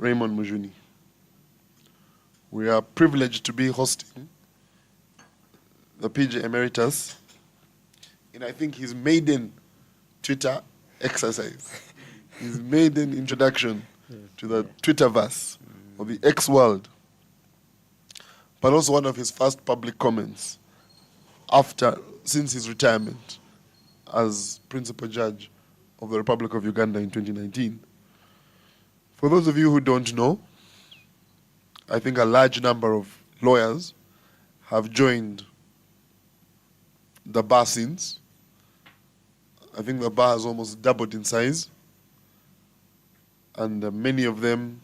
Raymond Mujuni. We are privileged to be hosting the PJ Emeritus in, I think, his maiden Twitter exercise, his maiden introduction to the Twitterverse or the X world, but also one of his first public comments since his retirement as principal judge of the Republic of Uganda in 2019. For those of you who don't know, I think a large number of lawyers have joined the bar since. I think the bar has almost doubled in size, and many of them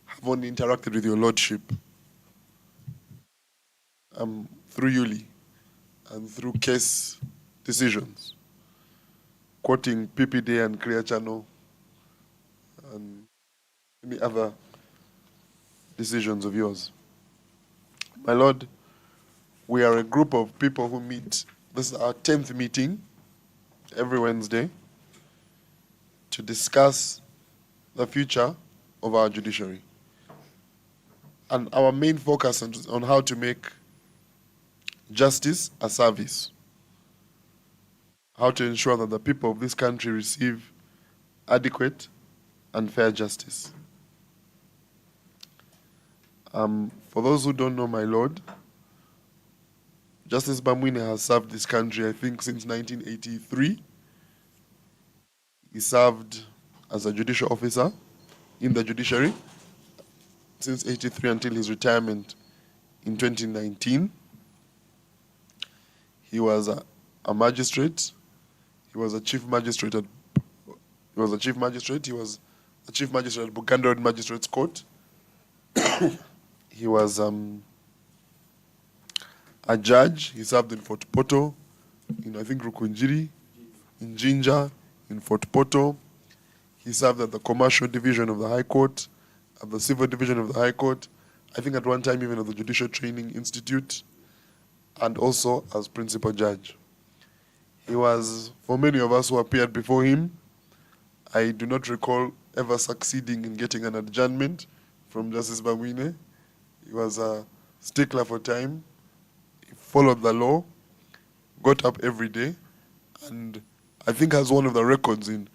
have only interacted with your lordship through Yuli and through case decisions, quoting PPD and Clear Channel and any other decisions of yours. My Lord, we are a group of people who meet. This is our 10th meeting every Wednesday to discuss the future of our judiciary. And our main focus is on how to make justice a service, how to ensure that the people of this country receive adequate and fair justice. For those who don't know, my Lord, Justice Bamwine has served this country, I think, since 1983. He served as a judicial officer in the judiciary since 83 until his retirement in 2019. He was a magistrate. He was a chief magistrate at Buganda Road Magistrates Court. He was a judge. He served in Fort Portal, in, I think, Rukunjiri, in Jinja, in Fort Portal. He served at the Commercial Division of the High Court, at the Civil Division of the High Court, I think at one time even at the Judicial Training Institute, and also as principal judge. He was, for many of us who appeared before him, I do not recall ever succeeding in getting an adjournment from Justice Bamwine. He was a stickler for time. He followed the law, got up every day, and I think has one of the records in,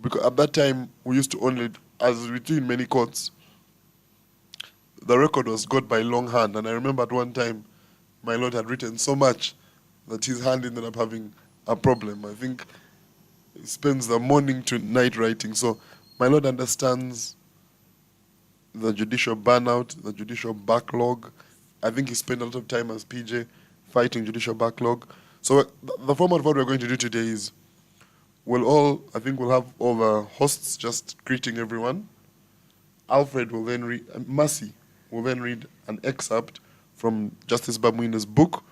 because at that time we used to only, as we do in many courts, the record was got by longhand. And I remember at one time, my Lord had written so much that his hand ended up having a problem. I think he spends the morning to night writing. So my Lord understands the judicial burnout, the judicial backlog. I think he spent a lot of time as PJ fighting judicial backlog. So the format of what we're going to do today is we'll have all the hosts just greeting everyone. Alfred will then read, Mercy will then read an excerpt from Justice Bamwine's book.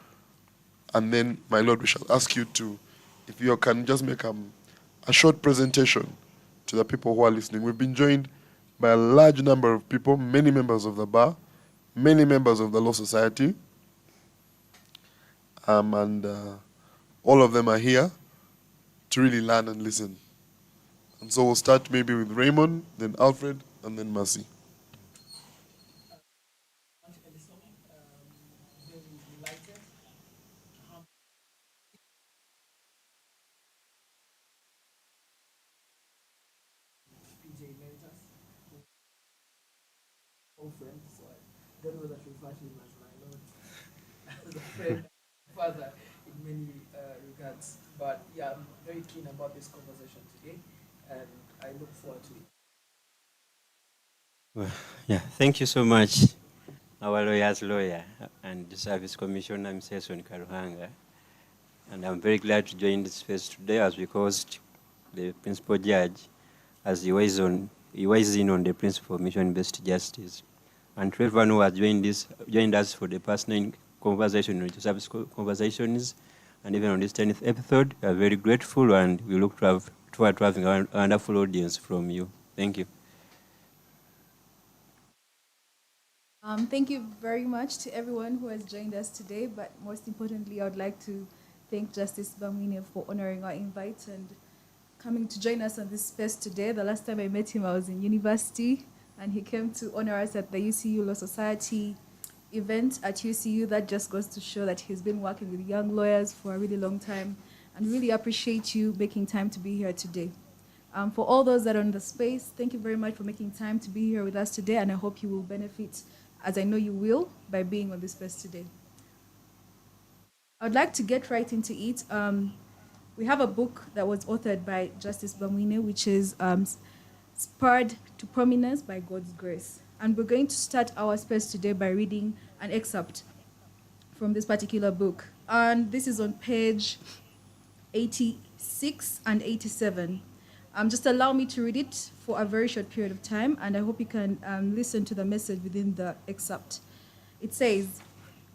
And then, my Lord, we shall ask you to, if you can just make a short presentation to the people who are listening. We've been joined by a large number of people, many members of the bar, many members of the Law Society, and all of them are here to really learn and listen. And so we'll start maybe with Raymond, then Alfred, and then Mercy. PJ Emeritus, old friend, so I don't know that we refer to him as my lord, as a friend, father in many regards. But yeah, I'm very keen about this conversation today, and I look forward to it. Well, yeah, thank you so much, our lawyer's lawyer and the Service Commissioner, Mrs. Karuhanga. And I'm very glad to join this space today as we host the principal judge as he weighs in on the principle of mission-based justice. And to everyone who has joined us for the past 9 conversations, service conversations, and even on this 10th episode, we are very grateful and we look forward to having a wonderful audience from you. Thank you. Thank you very much to everyone who has joined us today, but most importantly, I would like to thank Justice Bamwine for honoring our invite and coming to join us on this space today. The last time I met him, I was in university, and he came to honor us at the UCU Law Society event at UCU. That just goes to show that he's been working with young lawyers for a really long time, and really appreciate you making time to be here today. For all those that are in the space, thank you very much for making time to be here with us today, and I hope you will benefit, as I know you will, by being on this space today. I'd like to get right into it. We have a book that was authored by Justice Bamwine, which is Spurred to Prominence by God's Grace. And we're going to start our space today by reading an excerpt from this particular book. And this is on page 86 and 87. Just allow me to read it for a very short period of time, and I hope you can listen to the message within the excerpt. It says,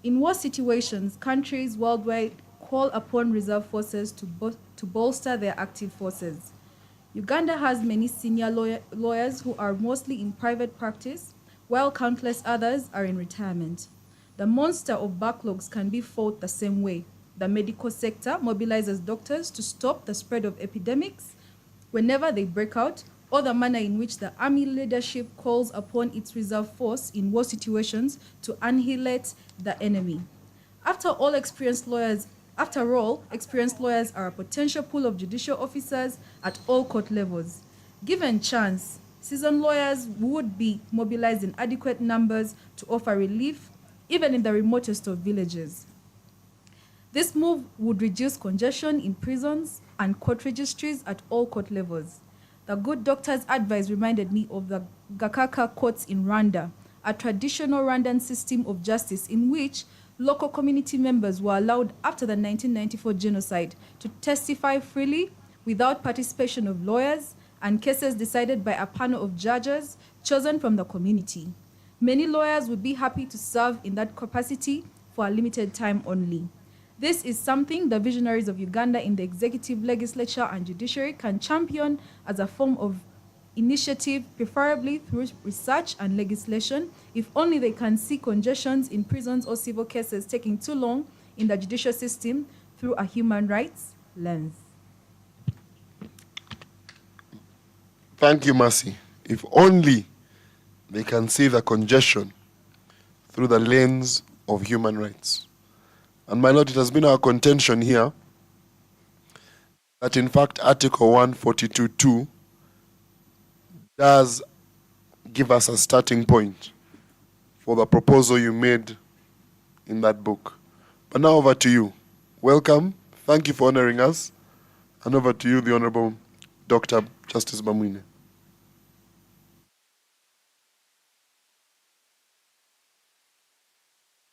in war situations, countries worldwide call upon reserve forces to bolster their active forces. Uganda has many senior lawyers who are mostly in private practice, while countless others are in retirement. The monster of backlogs can be fought the same way. The medical sector mobilizes doctors to stop the spread of epidemics whenever they break out, or the manner in which the army leadership calls upon its reserve force in war situations to annihilate the enemy. After all, experienced lawyers are a potential pool of judicial officers at all court levels. Given chance, seasoned lawyers would be mobilized in adequate numbers to offer relief, even in the remotest of villages. This move would reduce congestion in prisons and court registries at all court levels. The good doctor's advice reminded me of the Gakaka courts in Rwanda, a traditional Rwandan system of justice in which local community members were allowed after the 1994 genocide to testify freely without participation of lawyers, and cases decided by a panel of judges chosen from the community. Many lawyers would be happy to serve in that capacity for a limited time only. This is something the visionaries of Uganda in the executive, legislature, and judiciary can champion as a form of initiative, preferably through research and legislation, if only they can see congestions in prisons or civil cases taking too long in the judicial system through a human rights lens. Thank you, Mercy. If only they can see the congestion through the lens of human rights. And my lord, it has been our contention here that in fact Article 142.2 does give us a starting point for the proposal you made in that book. But now over to you. Welcome. Thank you for honoring us. And over to you, the Honorable Dr. Justice Bamwine.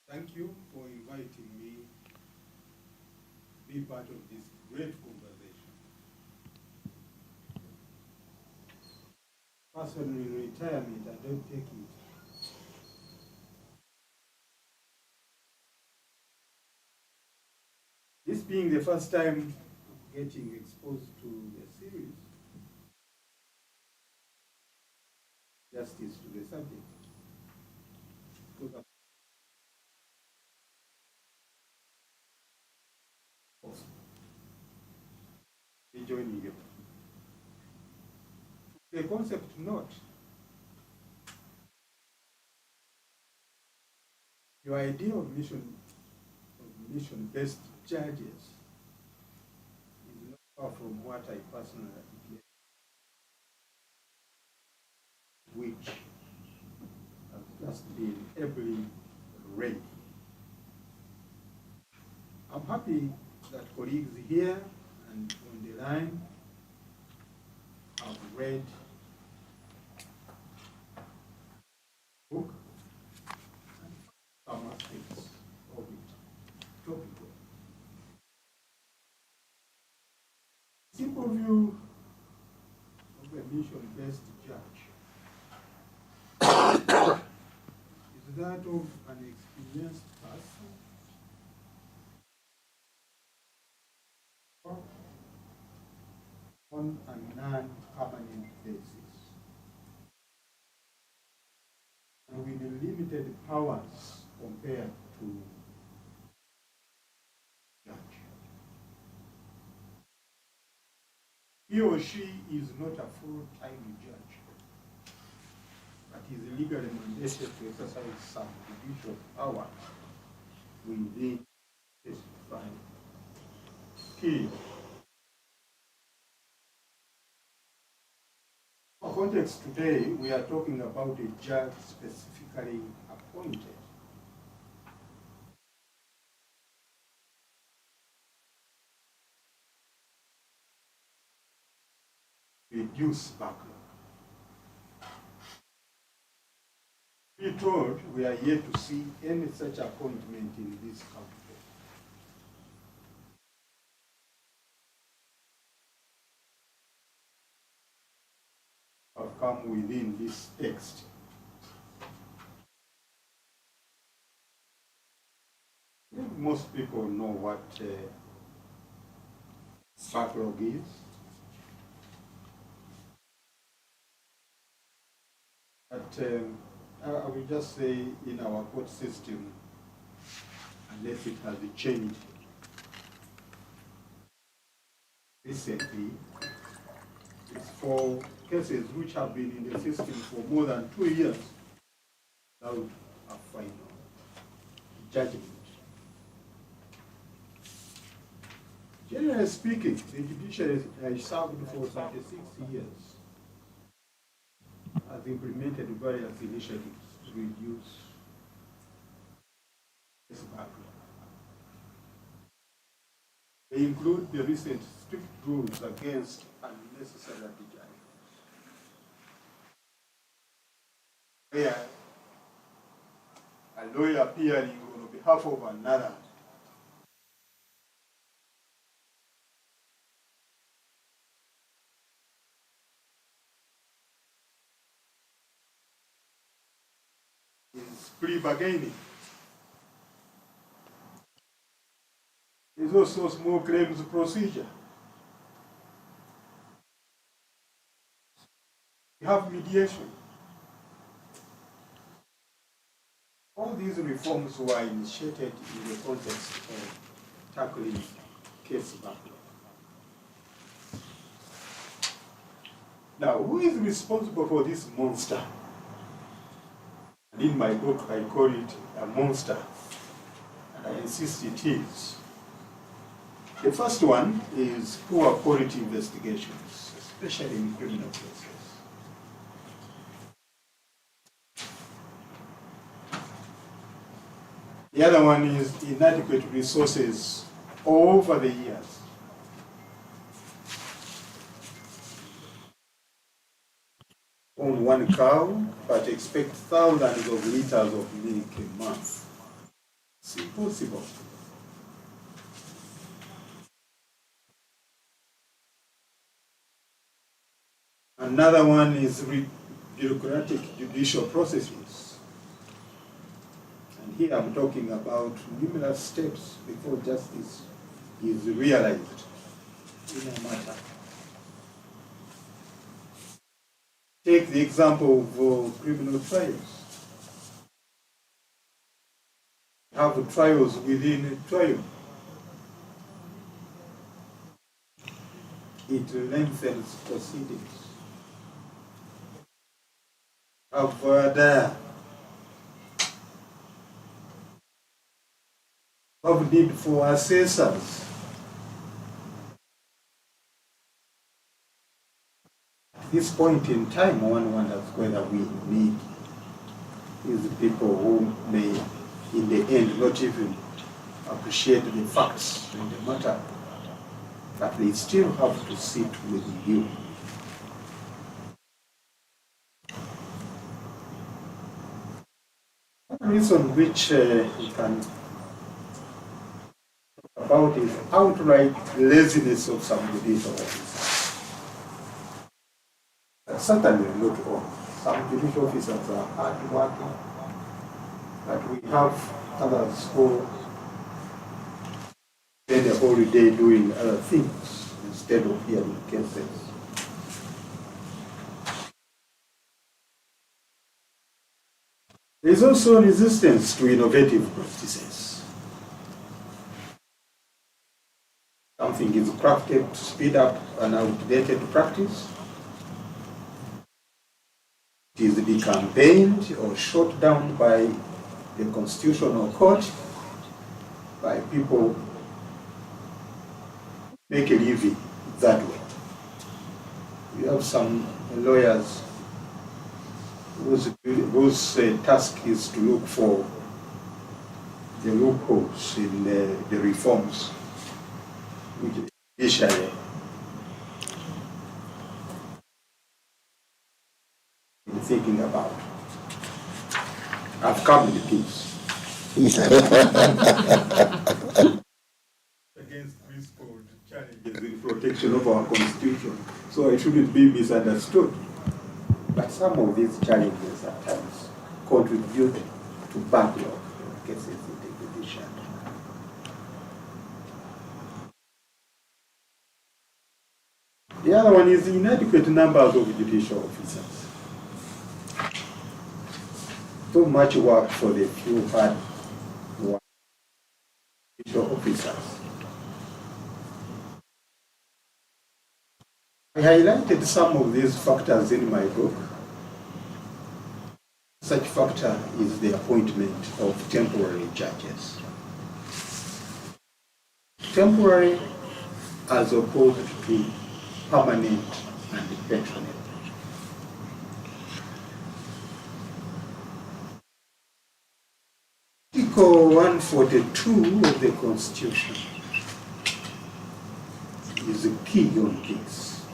Thank you for inviting me to be part of this great conversation. Person in retirement, I don't take it. This being the first time getting exposed to a series, justice to the subject. Be joining you. The concept note. Your idea of mission-based charges is not far from what I personally articulate, which have just been ably read. I'm happy that colleagues here and on the line have read the book and some aspects of it topical. Simple view of a mission-based judge is that of an experienced person on a non-permanent basis, and with limited powers compared to judge. He or she is not a full-time judge, but is legally mandated to exercise some judicial power within specified period. For context today, we are talking about a judge specifically appointed. Reduce backlog. Be told we are yet to see any such appointment in this country. Have come within this text. I think most people know what backlog is. But I will just say in our court system, unless it has changed recently, it's for cases which have been in the system for more than 2 years without a final judgment. Generally speaking, the judiciary has served for 36 years, has implemented various initiatives to reduce this backlog. They include the recent strict rules against unnecessary litigation, where a lawyer appearing on behalf of another is pre-bargaining. There's also small claims procedure. We have mediation. All these reforms were initiated in the context of tackling case backlog. Now, who is responsible for this monster? And in my book, I call it a monster, and I insist it is. The first one is poor quality investigations, especially in criminal cases. The other one is inadequate resources over the years. Own one cow, but expect thousands of liters of milk a month. It's impossible. Another one is bureaucratic judicial processes. And here I'm talking about numerous steps before justice is realized in a matter. Take the example of criminal trials. Have trials within a trial. It lengthens proceedings. Have need for assessors. At this point in time, one wonders whether we need these people who may, in the end, not even appreciate the facts in the matter, but they still have to sit with you. One reason which we can talk about is outright laziness of some judicial officers. Certainly not all. Some judicial officers are hard working, but we have others who spend a whole day doing other things instead of hearing cases. There is also resistance to innovative practices. Something is crafted to speed up an outdated practice. It is campaigned or shot down by the Constitutional Court, by people make a living that way. We have some lawyers whose task is to look for the loopholes in the reforms which judiciary is thinking about. I've come in peace. Against principled challenges in protection of our constitution, so it shouldn't be misunderstood. But some of these challenges at times contribute to backlog cases in the judiciary. The other one is inadequate numbers of judicial officers. So much work for the few hard judicial officers. I highlighted some of these factors in my book. Such factor is the appointment of temporary judges. Temporary as opposed to permanent and pensionable. Article 142 of the Constitution is a key on this.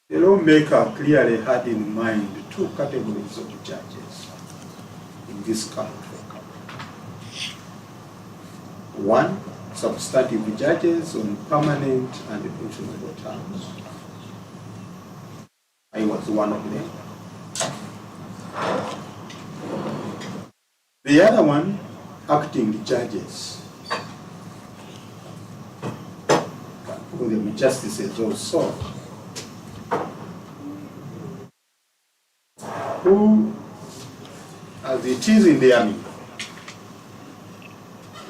The lawmaker clearly had in mind two categories of judges in this country. One, substantive judges on permanent and pensionable terms. I was one of them. The other one, acting judges. Call them justices also, who, as it is in the army,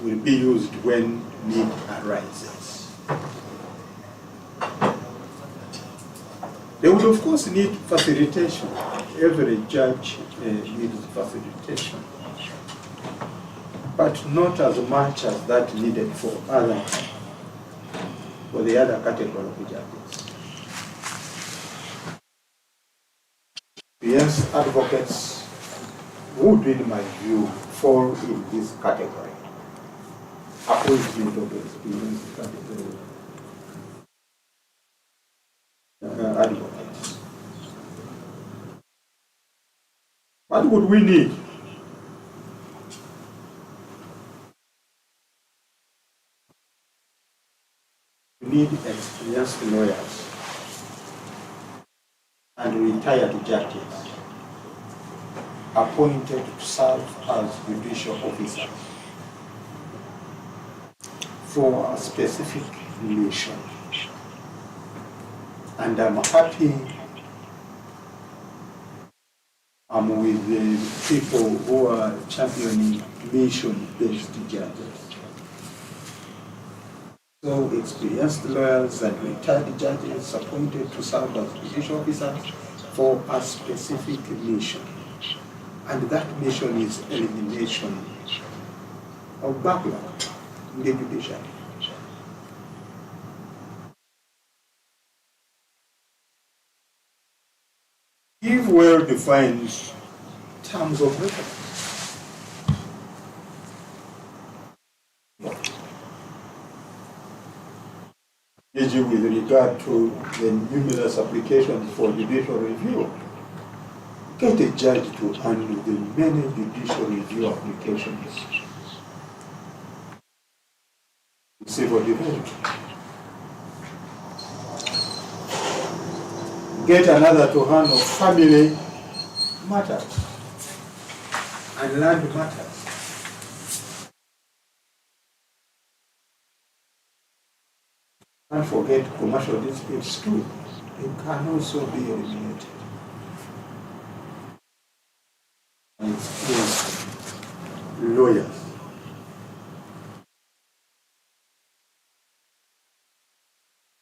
will be used when need arises. They would of course need facilitation. Every judge needs facilitation, but not as much as that needed for the other category of judges. Yes, advocates would, in my view, fall in this category. Appointment of experienced advocates. What would we need? We need experienced lawyers and retired judges appointed to serve as judicial officers for a specific mission. And I'm happy I'm with the people who are championing mission-based judges. So experienced lawyers and retired judges appointed to serve as judicial officers for a specific mission. And that mission is elimination of backlog in the judiciary. Give well-defined terms of reference. With regard to the numerous applications for judicial review, get a judge to handle the many judicial review applications. Civil division. Get another to handle family matters and land matters. Don't forget commercial disputes too. They can also be eliminated. And it's lawyers.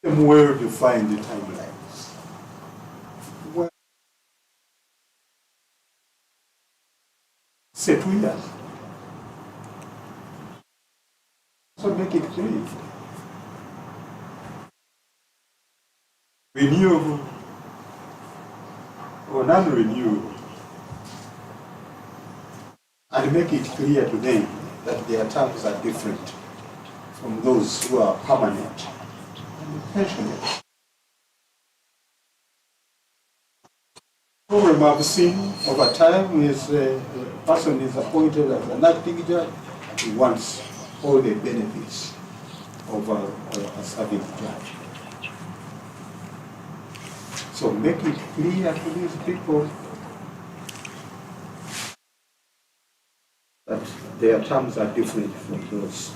Them well-defined timelines. years. So make it 3. Renewable or non-renewable. And make it clear to them that their terms are different from those who are permanent and pensioners. Problem I've seen over time is a person is appointed as an acting judge, he wants all the benefits of a serving judge. So make it clear to these people that their terms are different from those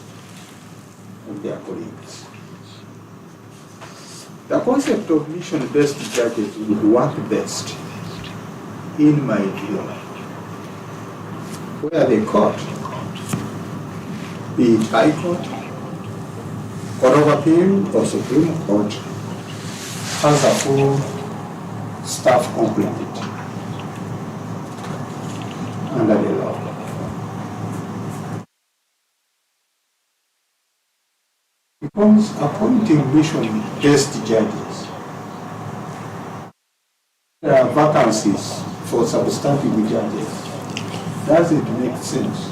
of their colleagues. The concept of mission-based judges would work best, in my view, where the court, be it High Court, Court of Appeal, or Supreme Court, has a full staff complement under the law. Because appointing mission-based judges, there are vacancies for substantive judges. Does it make sense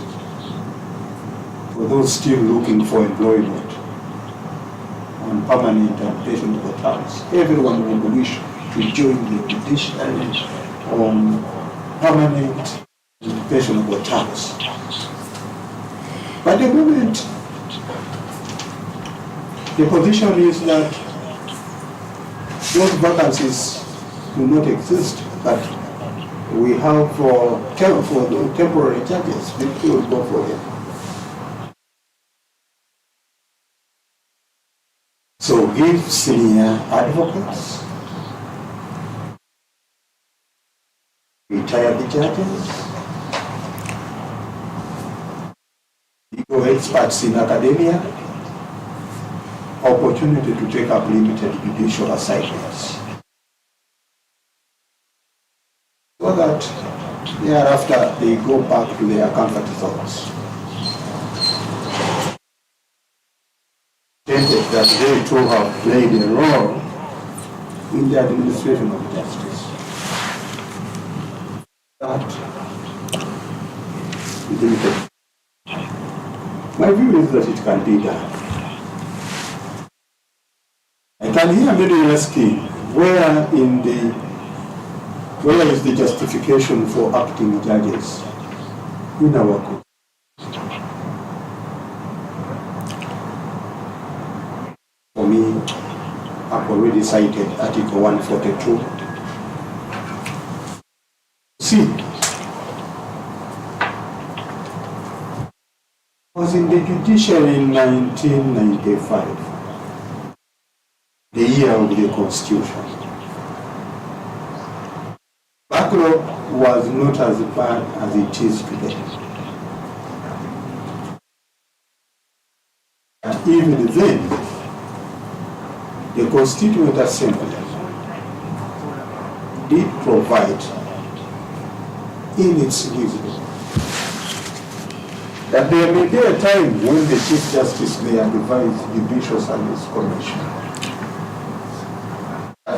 for those still looking for employment on permanent and pensionable terms? Everyone would wish to join the judiciary on permanent and pensionable terms. But the moment the position is that those vacancies do not exist, but we have for temporary judges, people will go for them. So give senior advocates, retired judges, legal experts in academia, opportunity to take up limited judicial assignments, so that thereafter they go back to their comfort zones. That they too have played a role in the administration of justice. That is limited. My view is that it can be done. I can hear many asking, where is the justification for acting judges in our court? For me, I've already cited Article 142. See, I was in the judiciary in 1995. The year of the Constitution. Backlog was not as bad as it is today. And even then, the Constituent Assembly did provide, in its wisdom, that there may be a time when the Chief Justice may advise Judicial Service Commission.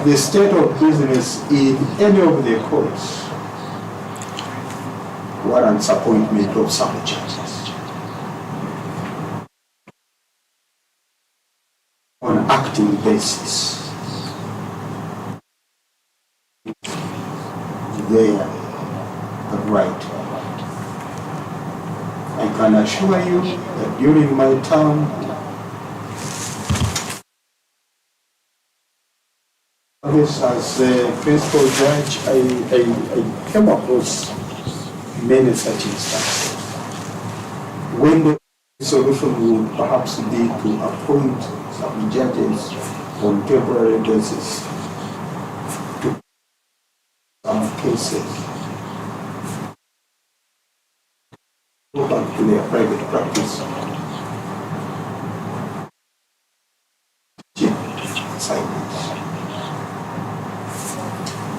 The state of business in any of the courts warrants appointment of some judges on acting basis. They are right. I can assure you that during my term as a principal judge, I came across many such instances when the solution would perhaps be to appoint some judges on temporary basis to some cases, go back to their private practice, assignments.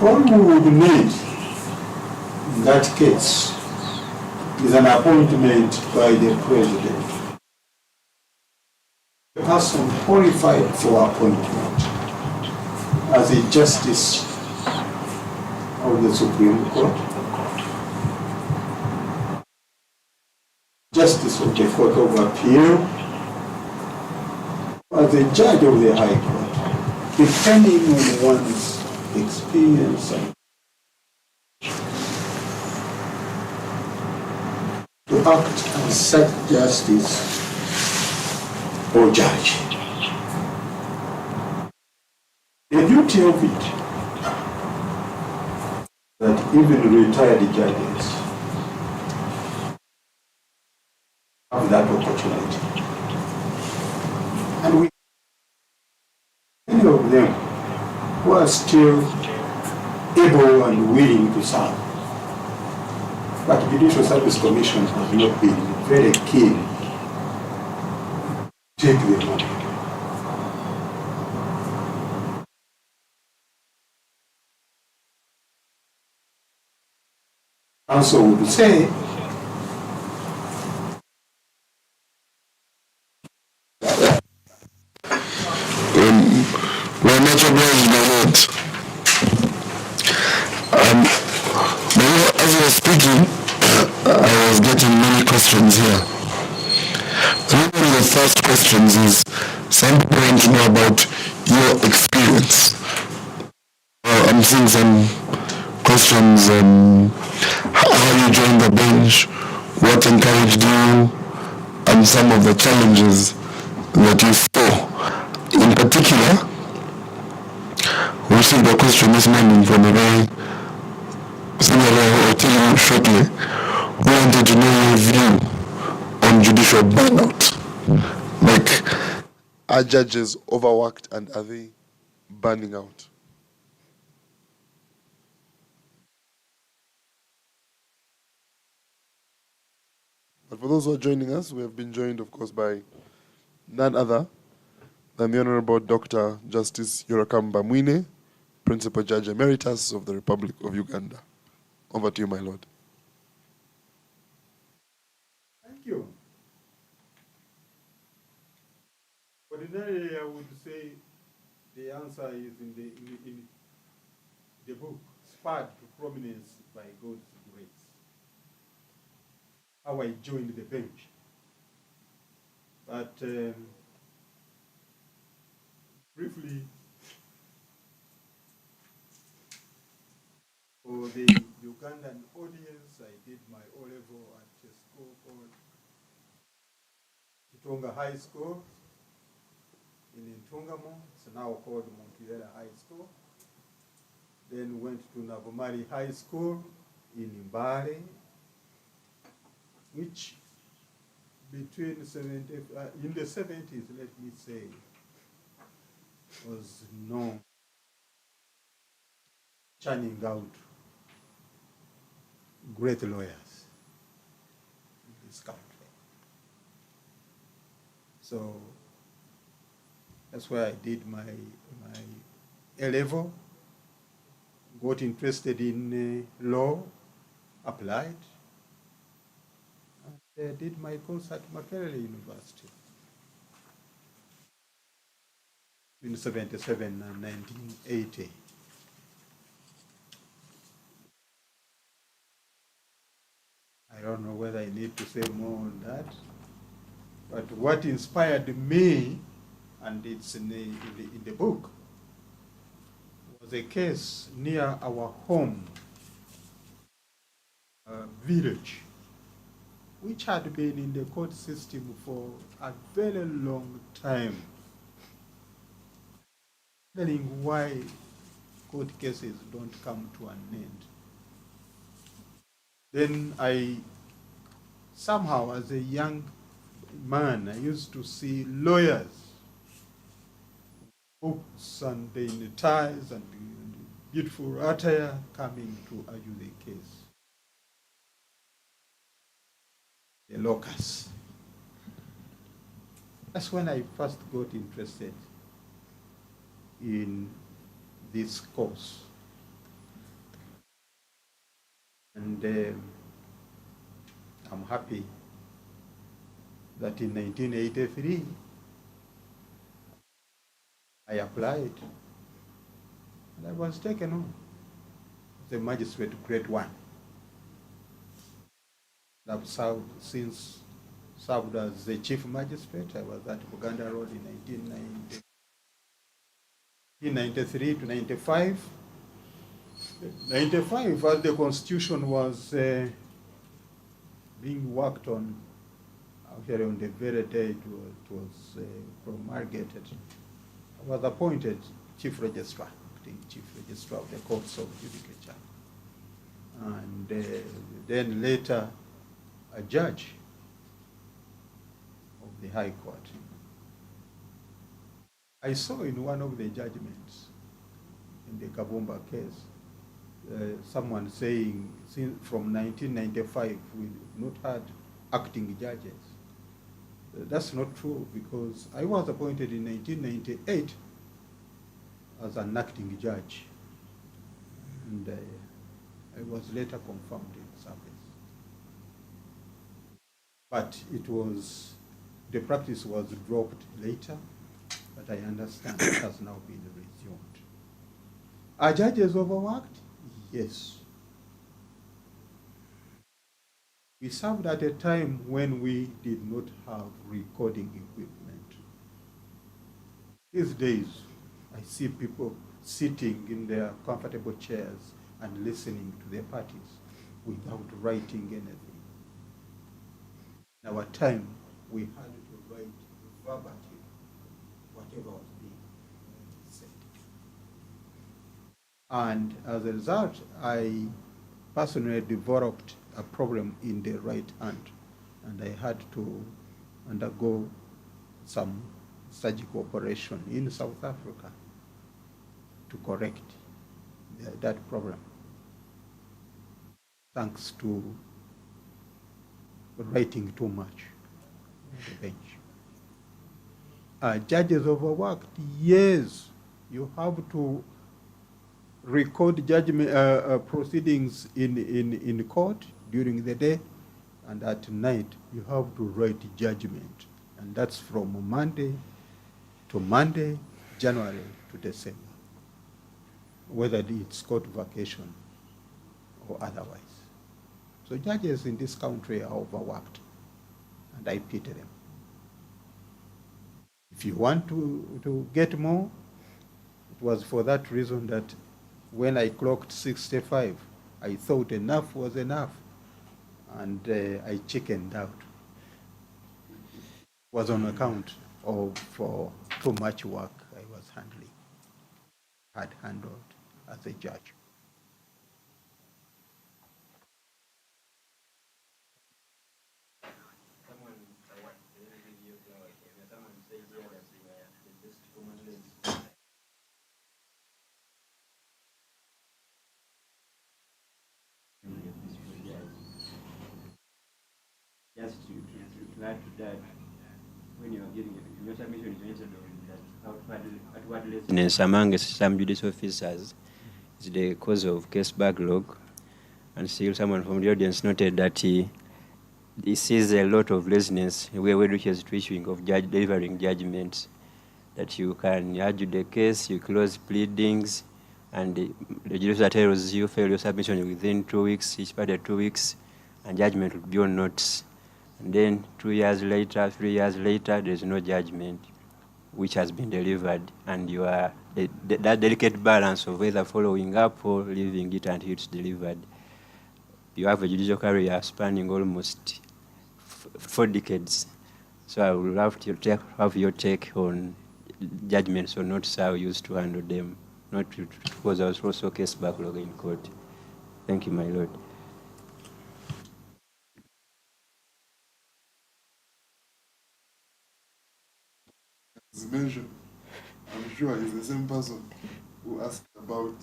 All we would need in that case is an appointment by the president. A person qualified for appointment as a justice of the Supreme Court, justice of the Court of Appeal, as a judge of the High Court, depending on one's experience and to act as such justice or judge. The beauty of it, that even retired judges have that opportunity. And we, many of them who are still able and willing to serve. But Judicial Service Commission has not been very keen to take the money. Council would say, we're much obliged by that. As you were speaking, I was getting many questions here. One of the first questions is, some people want to know about your experience. I'm seeing some questions, how you joined the bench, what encouraged you, and some of the challenges that you saw. In particular, we received a question this morning from a very senior lawyer who will tell you shortly, who wanted to know your view on judicial burnout. Like, Are judges overworked and are they burning out? But for those who are joining us, we have been joined, of course, by none other than the Honorable Dr. Justice Yorakamba Mwine, Principal Judge Emeritus of the Republic of Uganda. Over to you, my Lord. thank you. Ordinarily, I would say the answer is in the book, Spurred to Prominence by God's Grace. How I joined the bench. But briefly, for the Ugandan audience, I did my O-level at a school called Kitonga High School in Ntungamo. It's now called Montiera High School. Then went to Navomari High School in Mbale, which between in the 70s, let me say, was known, churning out great lawyers in this country. So that's where I did my A-level, got interested in law, applied, and did my course at Makerere University in 1977 and 1980. I don't know whether I need to say more on that, but what inspired me, and it's in the book, was a case near our home village, which had been in the court system for a very long time, wondering why court cases don't come to an end. Then I, somehow as a young man, I used to see lawyers, books and in ties and beautiful attire coming to argue the case. The locus. That's when I first got interested in this course. And I'm happy that in 1983 I applied and I was taken on as a magistrate grade 1. I've served as the chief magistrate. I was at Buganda Road in 1993 to 95. 95, as the constitution was being worked on, actually on the very day it was promulgated, I was appointed chief registrar, acting chief registrar of the courts of judicature. And then later, a judge of the High Court. I saw in one of the judgments in the Kabumba case, someone saying from 1995 we've not had acting judges. That's not true, because I was appointed in 1998 as an acting judge, and I was later confirmed in service. But the practice was dropped later, but I understand it has now been resumed. Are judges overworked? Yes. We served at a time when we did not have recording equipment. These days, I see people sitting in their comfortable chairs and listening to their parties without writing anything. In our time, we had to write verbatim whatever was being said. And as a result, I personally developed a problem in the right hand, and I had to undergo some surgical operation in South Africa to correct that problem, thanks to writing too much on the bench. Judges overworked? Yes. You have to record judgment proceedings in court during the day, and at night you have to write judgment, and that's from Monday to Monday, January to December, whether it's court vacation or otherwise. So judges in this country are overworked, and I pity them. If you want to get more, it was for that reason that when I clocked 65, I thought enough was enough, and I chickened out. It was on account of too much work I was had handled as a judge. Just to add to that, when you are giving your submission, is mentioned that outward laziness among some judicial officers is the cause of case backlog. And still, someone from the audience noted that he sees a lot of laziness where we reach to issuing of delivering judgments. That you can argue the case, you close pleadings, and the judicial tells you fail your submission within 2 weeks, each part of 2 weeks, and judgment will be on notice. And then 2 years later, 3 years later, there's no judgment which has been delivered, and you are that delicate balance of whether following up or leaving it until it's delivered. You have a judicial career spanning almost 4 decades. So I would love to have your take on judgments or not how you used to handle them, not to, because I was also case backlog in court. Thank you, my Lord. As mentioned, I'm sure he's the same person who asked about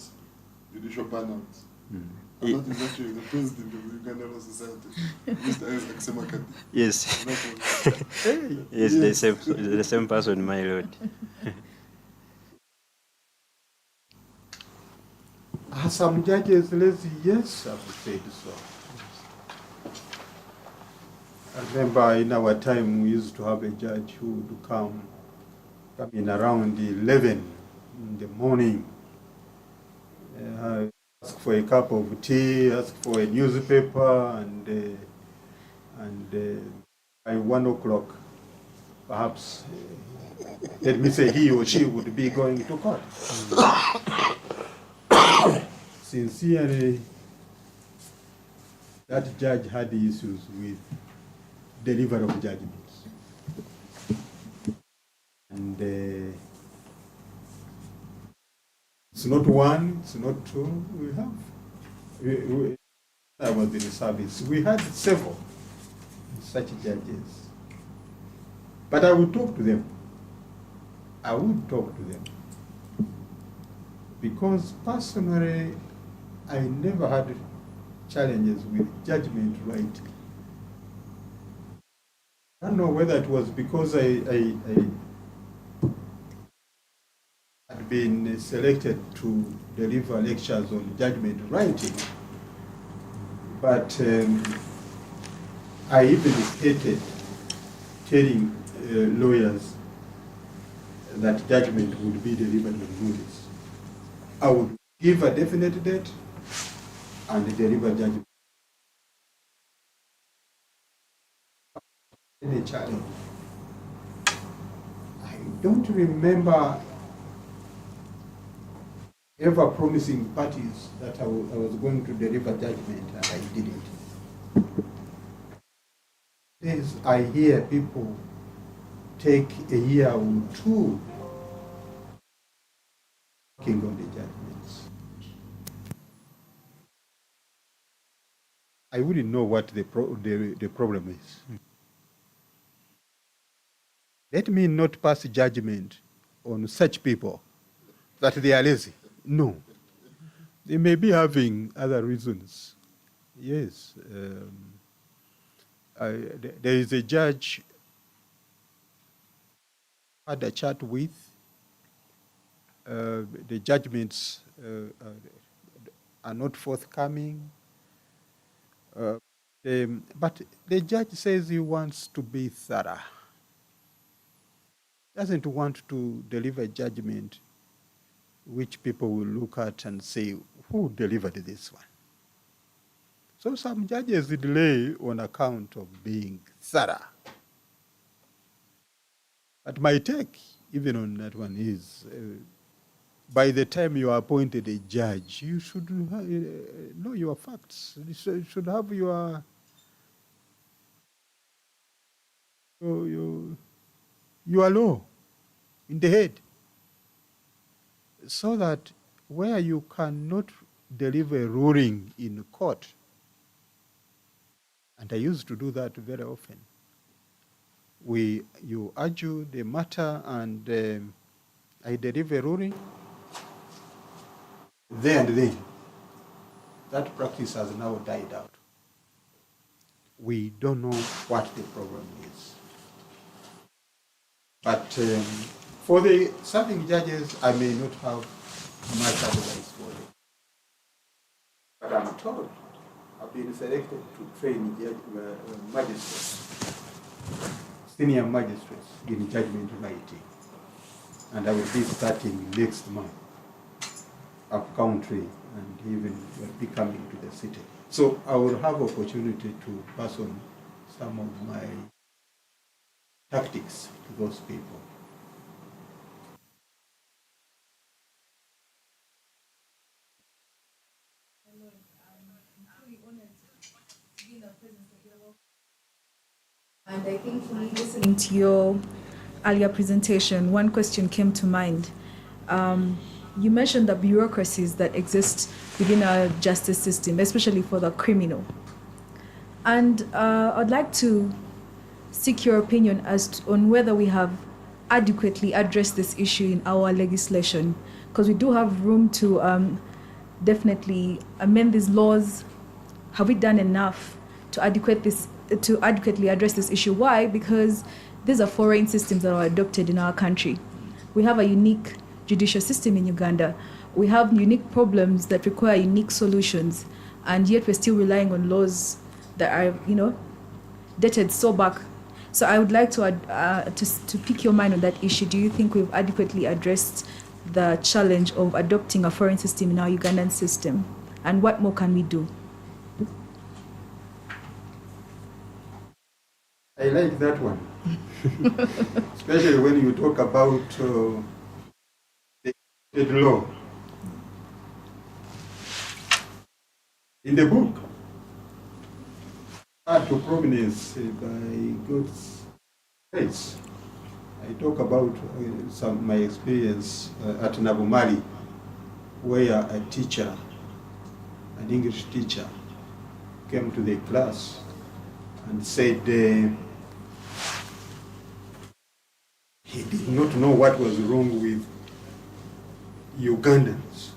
judicial burnout. And that is actually the president of the Uganda Law Society, Mr. Isaac Semakati. Yes. Yes, Yes. The same person, my Lord. Are some judges lazy? Yes, I would say so. I remember in our time we used to have a judge who would come in around 11 in the morning, ask for a cup of tea, ask for a newspaper, and by 1 o'clock, perhaps, let me say he or she would be going to court. Sincerely, that judge had issues with delivery of judgments. And it's not one, it's not two, I was in the service, we had several such judges. But I would talk to them. I would talk to them. Because personally, I never had challenges with judgment writing. I don't know whether it was because I had been selected to deliver lectures on judgment writing, but I even hated telling lawyers that judgment would be delivered on notice. I would give a definite date and deliver judgment. Any challenge. I don't remember ever promising parties that I was going to deliver judgment and I didn't. Days I hear people take a year or two working on the judgments. I wouldn't know what the problem is. Let me not pass judgment on such people that they are lazy. No. They may be having other reasons. Yes. There is a judge I had a chat with. The judgments are not forthcoming. But the judge says he wants to be thorough. Doesn't want to deliver judgment which people will look at and say, who delivered this one? So some judges delay on account of being thorough. But my take, even on that one, is by the time you are appointed a judge, you should know your facts. You should have your law in the head, so that where you cannot deliver a ruling in court, and I used to do that very often, you argue the matter and I deliver a ruling, then that practice has now died out. We don't know what the problem is. But for the serving judges, I may not have much advice for them. But I'm told I've been selected to train magistrates, senior magistrates in judgment writing. And I will be starting next month up country and even will be coming to the city. So I will have opportunity to pass on some of my tactics to those people. And I think listening to your earlier presentation, one question came to mind. You mentioned the bureaucracies that exist within our justice system, especially for the criminal. And I'd like to seek your opinion on whether we have adequately addressed this issue in our legislation, because we do have room to definitely amend these laws. Have we done enough to adequately address this issue? Why? Because these are foreign systems that are adopted in our country. We have a unique judicial system in Uganda. We have unique problems that require unique solutions, and yet we're still relying on laws that are, dated so back. So I would like to pick your mind on that issue. Do you think we've adequately addressed the challenge of adopting a foreign system in our Ugandan system? And what more can we do? I like that one. Especially when you talk about the law. In the book, brought to prominence by God's grace, I talk about my experience at Nabumali, where a teacher, an English teacher, came to the class and said he did not know what was wrong with Ugandans.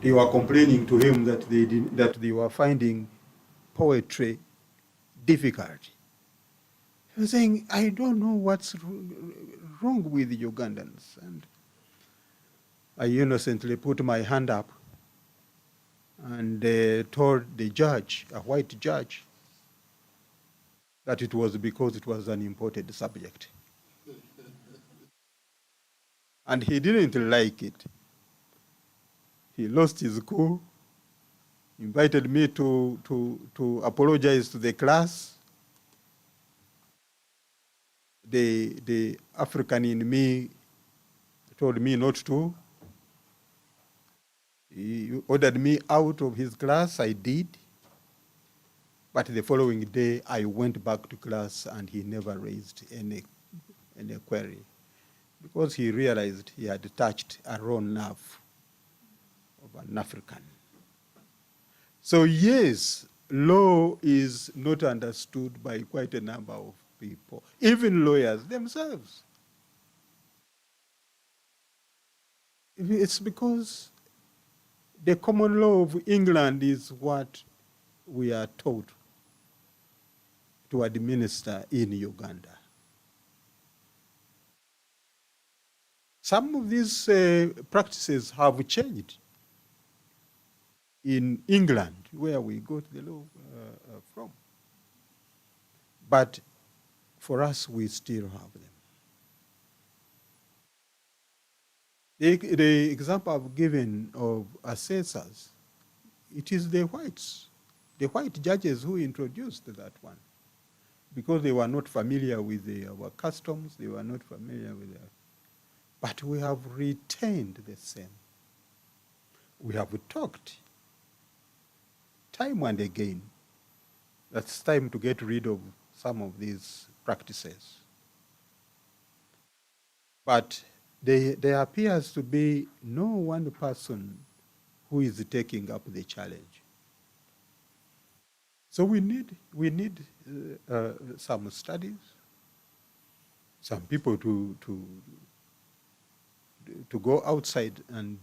They were complaining to him that they were finding poetry difficult. He was saying, I don't know what's wrong with Ugandans. And I innocently put my hand up and told the judge, a white judge, that it was because it was an imported subject. And he didn't like it. He lost his cool, invited me to apologize to the class. The African in me told me not to. He ordered me out of his class. I did. But the following day, I went back to class and he never raised any query, because he realized he had touched a raw nerve of an African. So yes, law is not understood by quite a number of people, even lawyers themselves. It's because the common law of England is what we are taught to administer in Uganda. Some of these practices have changed in England, where we got the law from. But for us, we still have them. The example I've given of assessors, it is the whites, the white judges who introduced that one, because they were not familiar with our customs, they were not familiar with that. But we have retained the same. We have talked time and again that it's time to get rid of some of these practices. But there appears to be no one person who is taking up the challenge. So we need some studies, some people to go outside and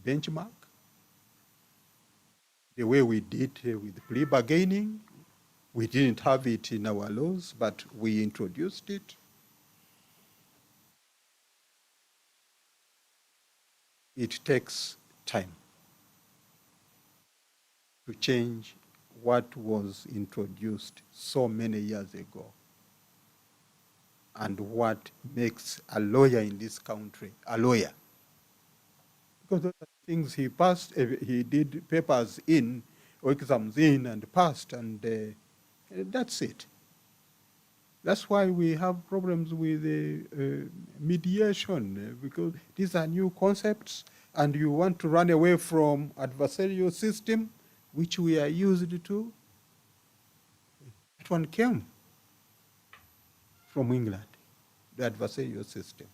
benchmark the way we did with plea bargaining. We didn't have it in our laws, but we introduced it. It takes time to change what was introduced so many years ago, and what makes a lawyer in this country a lawyer. Because those are things he passed, he did papers in, or exams in, and passed, and that's it. That's why we have problems with mediation, because these are new concepts, and you want to run away from adversarial system, which we are used to. That one came from England, the adversarial system.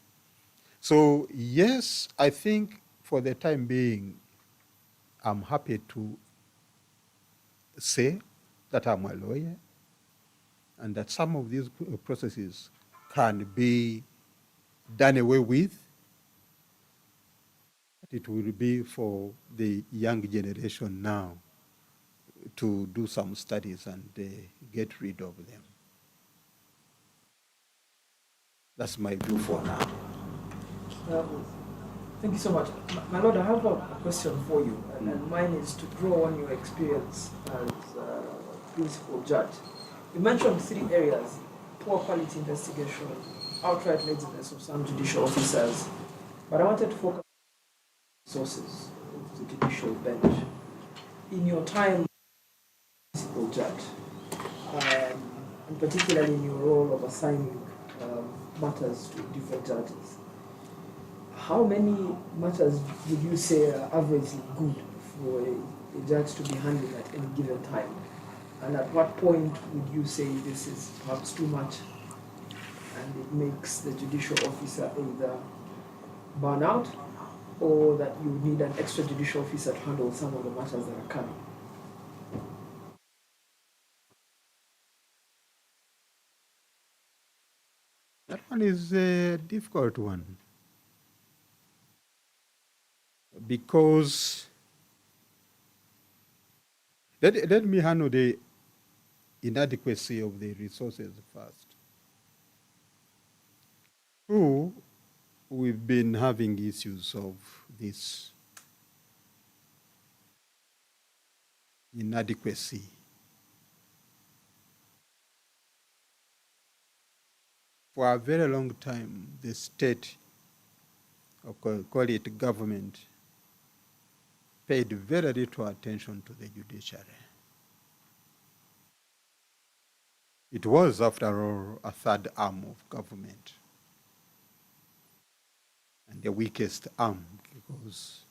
So yes, I think for the time being, I'm happy to say that I'm a lawyer, and that some of these processes can be done away with. It will be for the young generation now to do some studies and get rid of them. That's my view for now. Thank you so much. My Lord, I have a question for you, and mine is to draw on your experience as principal judge. You mentioned three areas: poor quality investigation, outright laziness of some judicial officers. But I wanted to focus on sources of the judicial bench. In your time as principal judge, and particularly in your role of assigning matters to different judges, how many matters would you say are averagely good for a judge to be handling at any given time? And at what point would you say this is perhaps too much and it makes the judicial officer either burn out or that you need an extra judicial officer to handle some of the matters that are coming? That one is a difficult one because let me handle the inadequacy of the resources first. True, we've been having issues of this inadequacy. For a very long time, the state, or call it government, paid very little attention to the judiciary. It was, after all, a third arm of government and the weakest arm because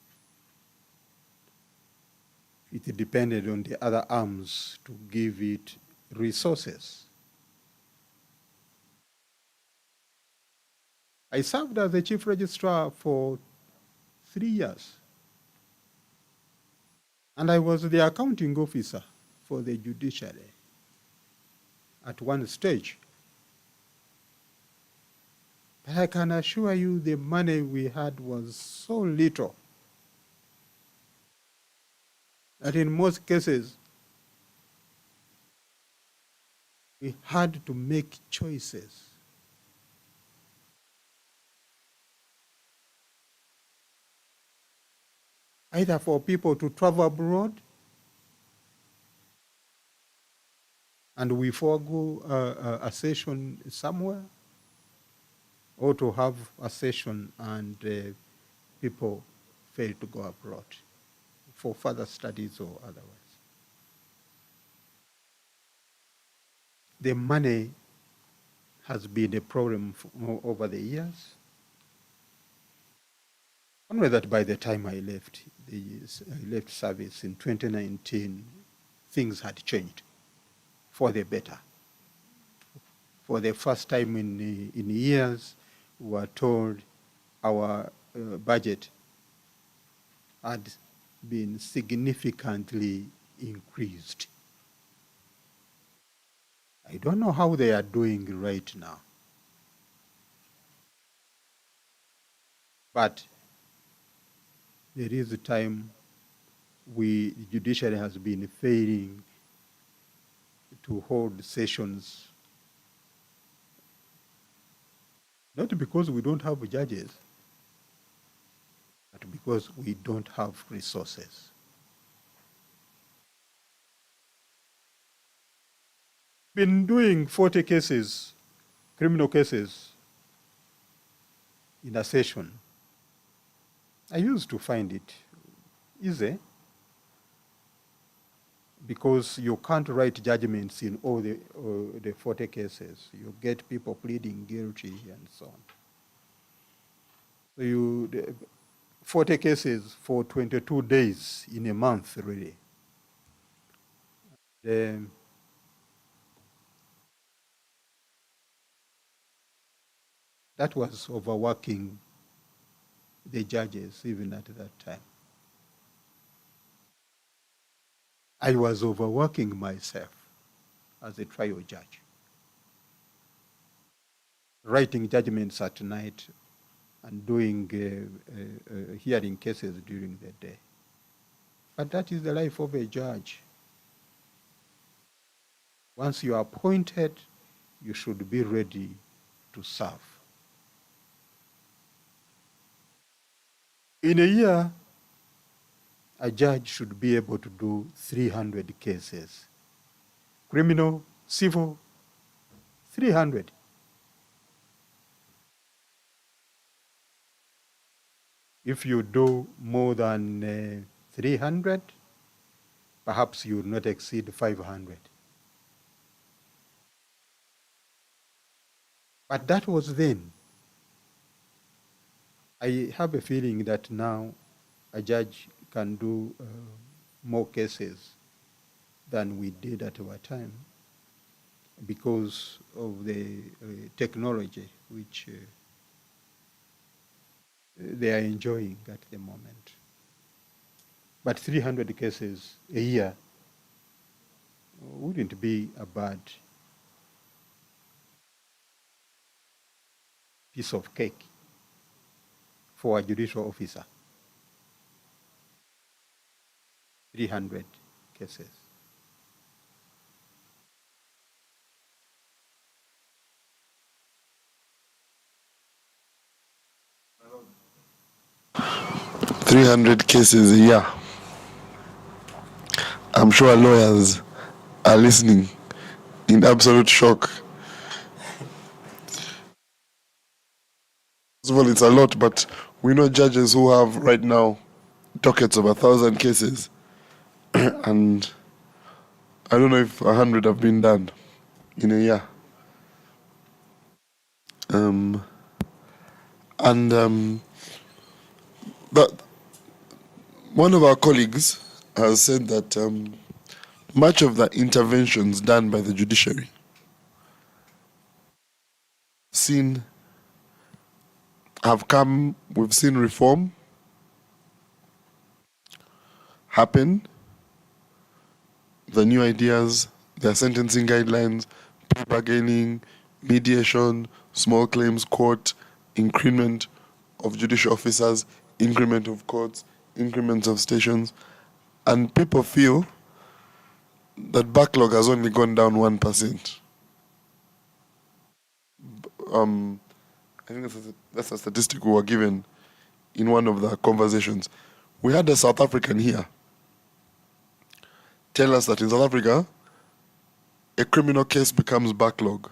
it depended on the other arms to give it resources. I served as the chief registrar for 3 years, and I was the accounting officer for the judiciary at one stage. But I can assure you the money we had was so little that in most cases we had to make choices. Either for people to travel abroad and we forego a session somewhere, or to have a session and people fail to go abroad for further studies or otherwise. The money has been a problem over the years. Only that by the time I left service in 2019, things had changed for the better. For the first time in years, we were told our budget had been significantly increased. I don't know how they are doing right now. But there is a time the judiciary has been failing to hold sessions, not because we don't have judges, but because we don't have resources. Been doing 40 cases, criminal cases, in a session. I used to find it easy because you can't write judgments in all the 40 cases. You get people pleading guilty and so on. So 40 cases for 22 days in a month, really. That was overworking the judges even at that time. I was overworking myself as a trial judge, writing judgments at night and doing hearing cases during the day. But that is the life of a judge. Once you are appointed, you should be ready to serve. In a year, a judge should be able to do 300 cases. criminal, civil, 300. If you do more than 300, perhaps you will not exceed 500. But that was then. I have a feeling that now a judge can do more cases than we did at our time because of the technology which they are enjoying at the moment. But 300 cases a year wouldn't be a bad piece of cake for a judicial officer. 300 cases. $300 cases a year. I'm sure lawyers are listening in absolute shock. First of all, it's a lot, but we know judges who have right now dockets of 1,000 cases, and I don't know if 100 have been done in a year. But one of our colleagues has said that much of the interventions done by the judiciary we've seen reform happen, the new ideas, their sentencing guidelines, plea bargaining, mediation, small claims court, increment of judicial officers, increment of courts, increments of stations, and people feel that backlog has only gone down 1%. I think that's a statistic we were given in one of the conversations. We had a South African here tell us that in South Africa, a criminal case becomes backlog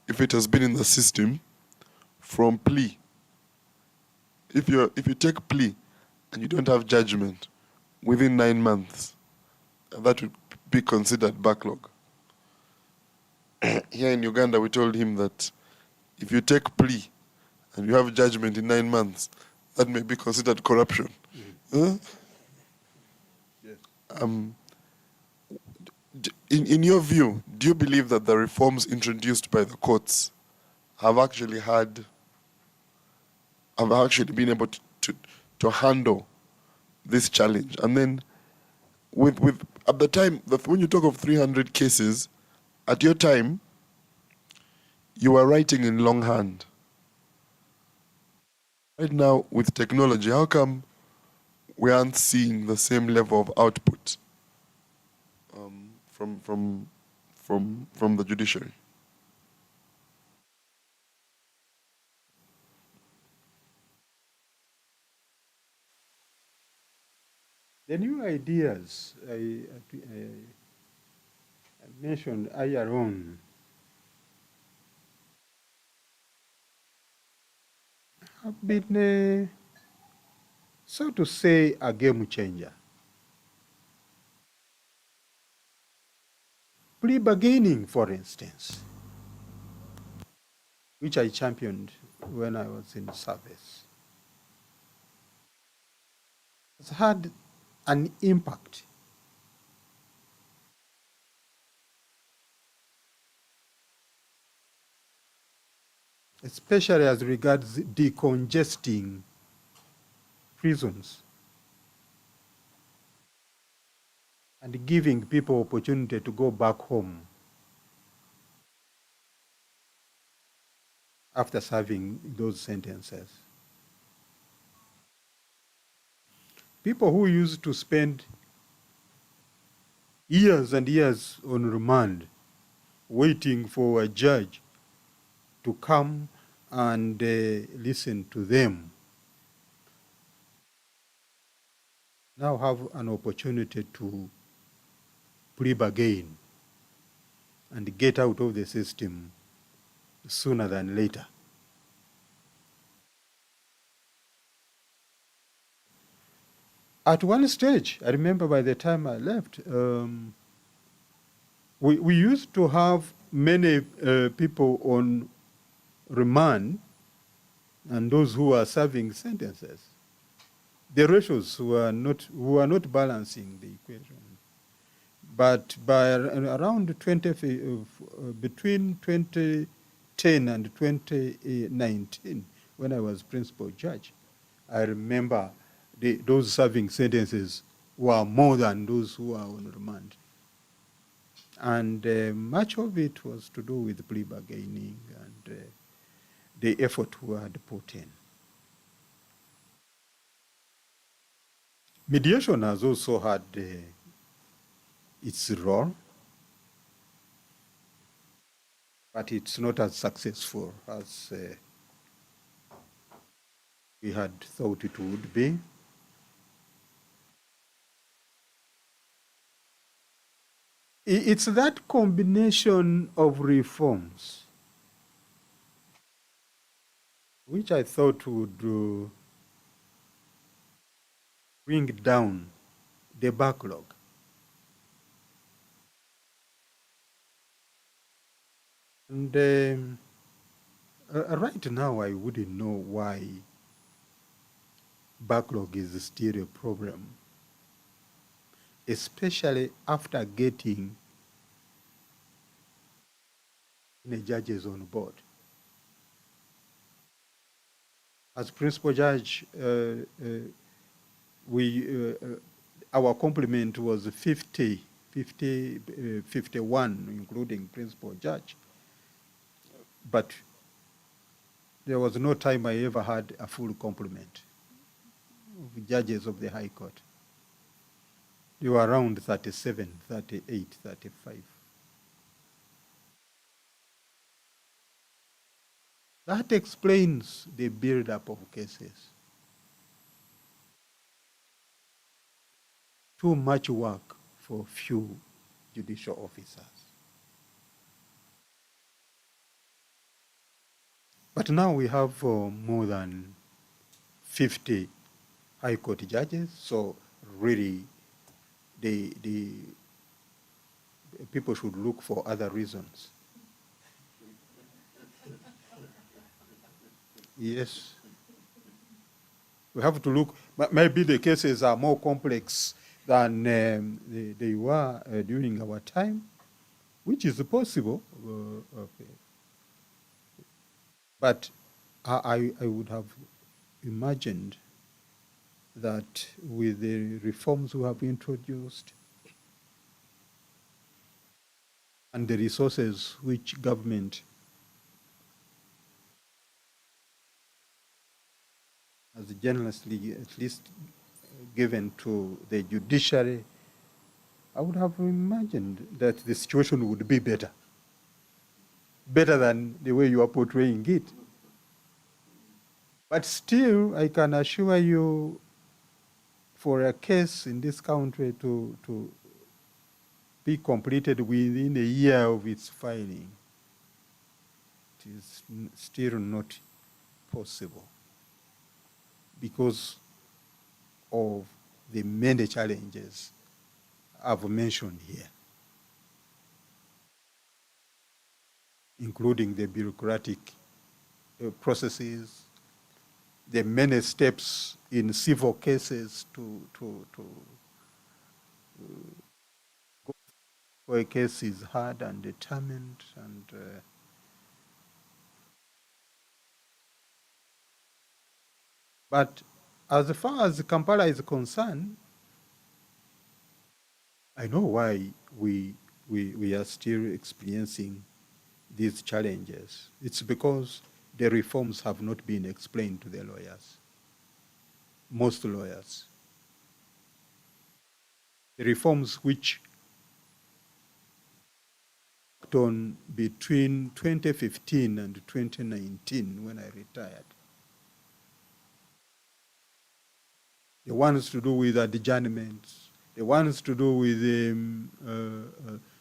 if it has been in the system from plea. If you take plea and you don't have judgment within 9 months, that would be considered backlog. Here in Uganda, we told him that if you take plea and you have judgment in 9 months, that may be considered corruption. Huh? Yes. In your view, do you believe that the reforms introduced by the courts have actually been able to handle this challenge? And then, with at the time, when you talk of 300 cases, at your time, you were writing in longhand. Right now, with technology, how come we aren't seeing the same level of output from the judiciary? The new ideas I mentioned earlier on have been, so to say, a game changer. Plea bargaining, for instance, which I championed when I was in service, has had an impact. Especially as regards decongesting prisons and giving people opportunity to go back home after serving those sentences. People who used to spend years and years on remand waiting for a judge to come and listen to them now have an opportunity to plea bargain and get out of the system sooner than later. At one stage, I remember by the time I left, we used to have many people on remand and those who are serving sentences. The ratios were not balancing the equation. But by around between 2010 and 2019, when I was principal judge, I remember those serving sentences were more than those who are on remand. And much of it was to do with plea bargaining and the effort we had put in. Mediation has also had its role, but it's not as successful as we had thought it would be. It's that combination of reforms which I thought would bring down the backlog. And right now, I wouldn't know why backlog is still a problem, especially after getting the judges on board. As principal judge, our complement was 51, including principal judge. But there was no time I ever had a full complement of judges of the High Court. They were around 37, 38, 35. That explains the build-up of cases. Too much work for few judicial officers. But now we have more than 50 High Court judges, so really the people should look for other reasons. Yes. We have to look, maybe the cases are more complex than they were during our time, which is possible. Okay. But I would have imagined that with the reforms we have introduced and the resources which government has generously at least given to the judiciary, I would have imagined that the situation would be better. Better than the way you are portraying it. But still, I can assure you, for a case in this country to be completed within a year of its filing, it is still not possible because of the many challenges I've mentioned here, including the bureaucratic processes, the many steps in civil cases to go for a case is hard and determined, and but as far as Kampala is concerned, I know why we are still experiencing these challenges. It's because the reforms have not been explained to the lawyers, most lawyers. The reforms which worked on between 2015 and 2019 when I retired, the ones to do with adjournments, the ones to do with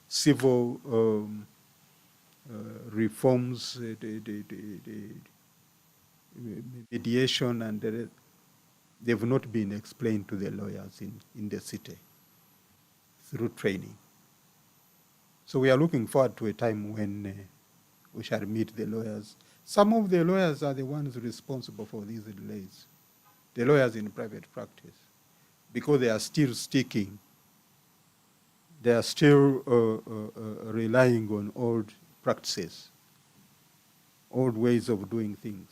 civil reforms, the mediation, and they've not been explained to the lawyers in the city through training. So we are looking forward to a time when we shall meet the lawyers. Some of the lawyers are the ones responsible for these delays, the lawyers in private practice, because they are still sticking, they are still relying on old practices, old ways of doing things.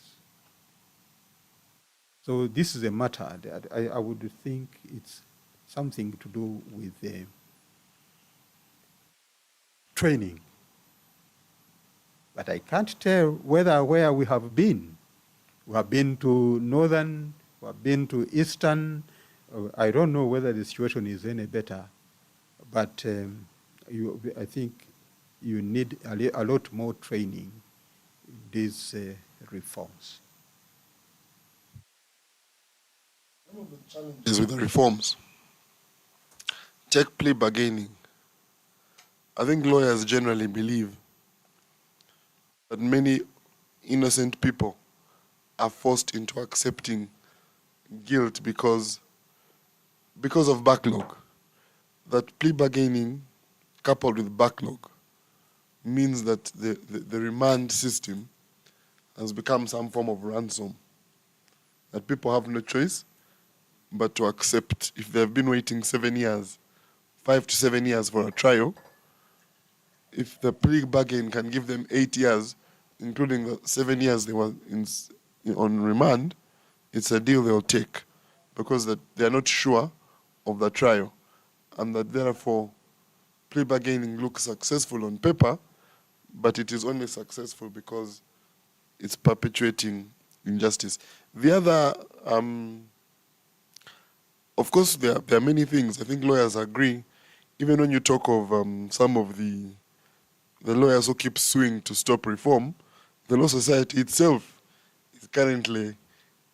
So this is a matter that I would think it's something to do with training. But I can't tell where we have been. We have been to northern, we have been to eastern. I don't know whether the situation is any better, but I think you need a lot more training in these reforms. One of the challenges with the reforms, take plea bargaining. I think lawyers generally believe that many innocent people are forced into accepting guilt because of backlog. That plea bargaining coupled with backlog means that the remand system has become some form of ransom, that people have no choice but to accept. If they've been waiting 7 years, 5 to 7 years for a trial, if the plea bargain can give them 8 years, including the 7 years they were on remand, it's a deal they'll take, because that they're not sure of the trial, and that therefore plea bargaining looks successful on paper, but it is only successful because it's perpetuating injustice. The other, of course, there are many things. I think lawyers agree, even when you talk of some of the lawyers who keep suing to stop reform, the Law Society itself is currently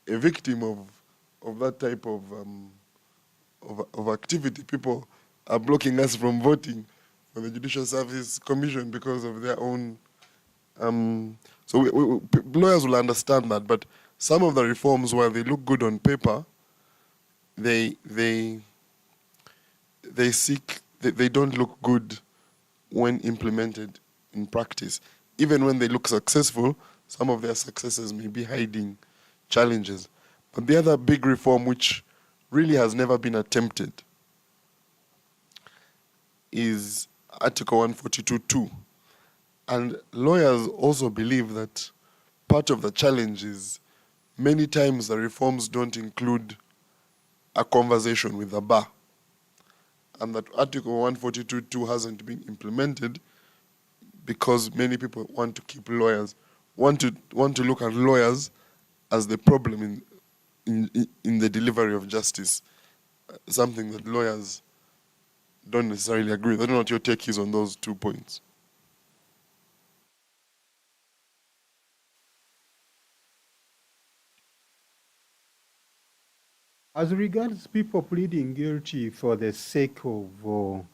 a victim of that type of activity. People are blocking us from voting for the Judicial Service Commission because of their own. So lawyers will understand that, but some of the reforms, while they look good on paper, they don't look good when implemented in practice. Even when they look successful, some of their successes may be hiding challenges. But the other big reform, which really has never been attempted, is Article 142.2. And lawyers also believe that part of the challenge is many times the reforms don't include a conversation with the bar, and that Article 142.2 hasn't been implemented because many people want to keep lawyers, want to look at lawyers as the problem in the delivery of justice, something that lawyers don't necessarily agree with. I don't know what your take is on those 2 points. As regards people pleading guilty for the sake of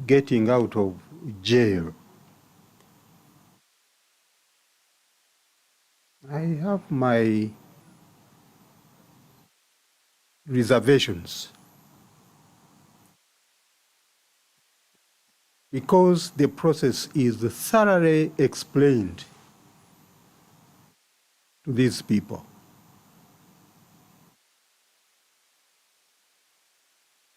getting out of jail, I have my reservations, because the process is thoroughly explained to these people.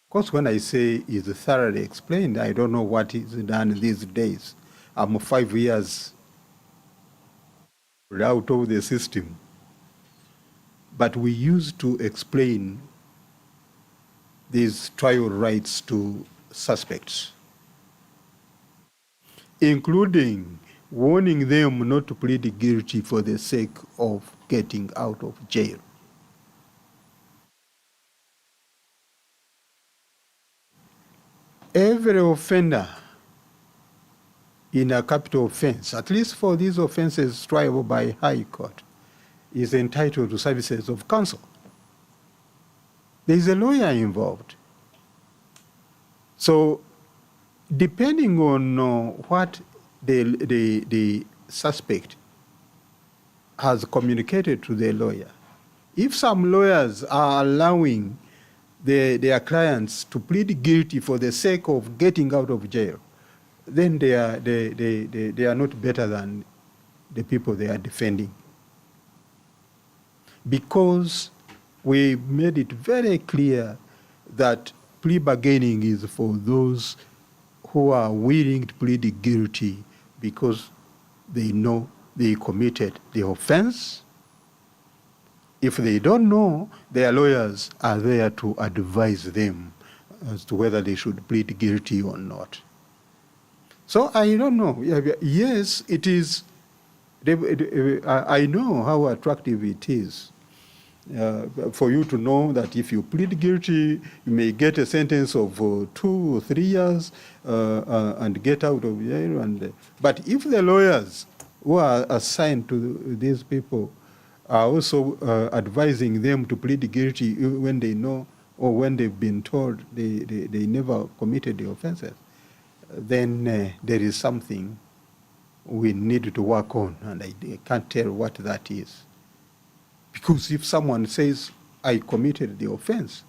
Of course, when I say is thoroughly explained, I don't know what is done these days. I'm 5 years out of the system. But we used to explain these trial rights to suspects, including warning them not to plead guilty for the sake of getting out of jail. Every offender in a capital offense, at least for these offenses triable by High Court, is entitled to services of counsel. There is a lawyer involved. So depending on what the suspect has communicated to the lawyer. If some lawyers are allowing their clients to plead guilty for the sake of getting out of jail, then they are not better than the people they are defending. Because we made it very clear that plea bargaining is for those who are willing to plead guilty because they know they committed the offense. If they don't know, their lawyers are there to advise them as to whether they should plead guilty or not. So I don't know. Yes, it is. I know how attractive it is for you to know that if you plead guilty, you may get a sentence of 2 or 3 years and get out of jail. But if the lawyers who are assigned to these people are also advising them to plead guilty when they know or when they've been told they never committed the offenses, then there is something we need to work on, and I can't tell what that is. Because if someone says, I committed the offense,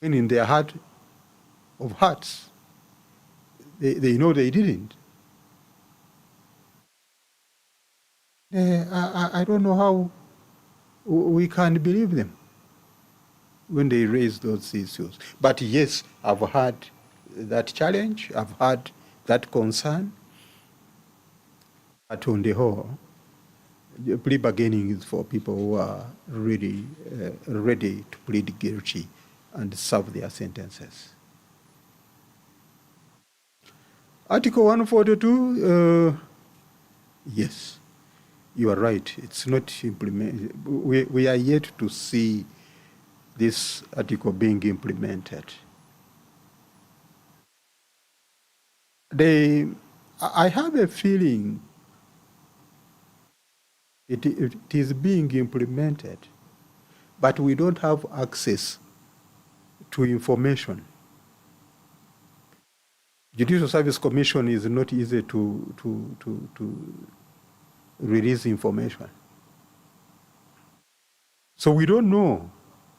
when in their heart of hearts, they know they didn't, I don't know how we can believe them when they raise those issues. But yes, I've had that challenge, I've had that concern, but on the whole, plea bargaining is for people who are really ready to plead guilty and serve their sentences. Article 142, yes, you are right. It's not implemented. We are yet to see this article being implemented. I have a feeling it is being implemented, but we don't have access to information. Judicial Service Commission is not easy to release information. So we don't know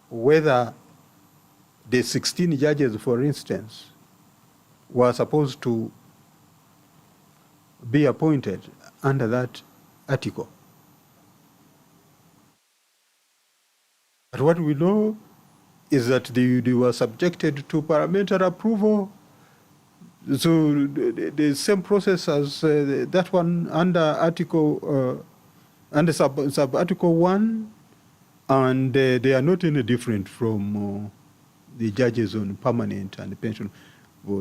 whether the 16 judges, for instance, were supposed to be appointed under that article. But what we know is that they were subjected to parliamentary approval. So the same process as that one under Article, under sub-Article 1, and they are not any different from the judges on permanent and pension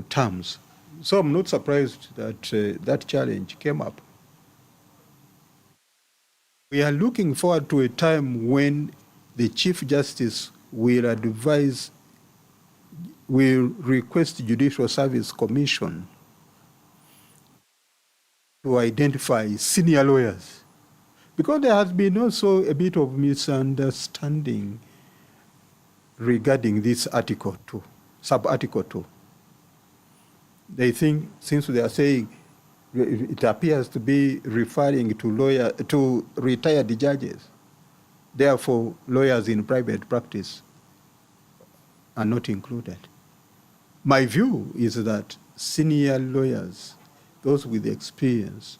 terms. So I'm not surprised that that challenge came up. We are looking forward to a time when the Chief Justice will request Judicial Service Commission to identify senior lawyers. Because there has been also a bit of misunderstanding regarding this Article 2, sub-Article 2. They think, since they are saying it appears to be referring to retired judges, therefore lawyers in private practice are not included. My view is that senior lawyers, those with experience,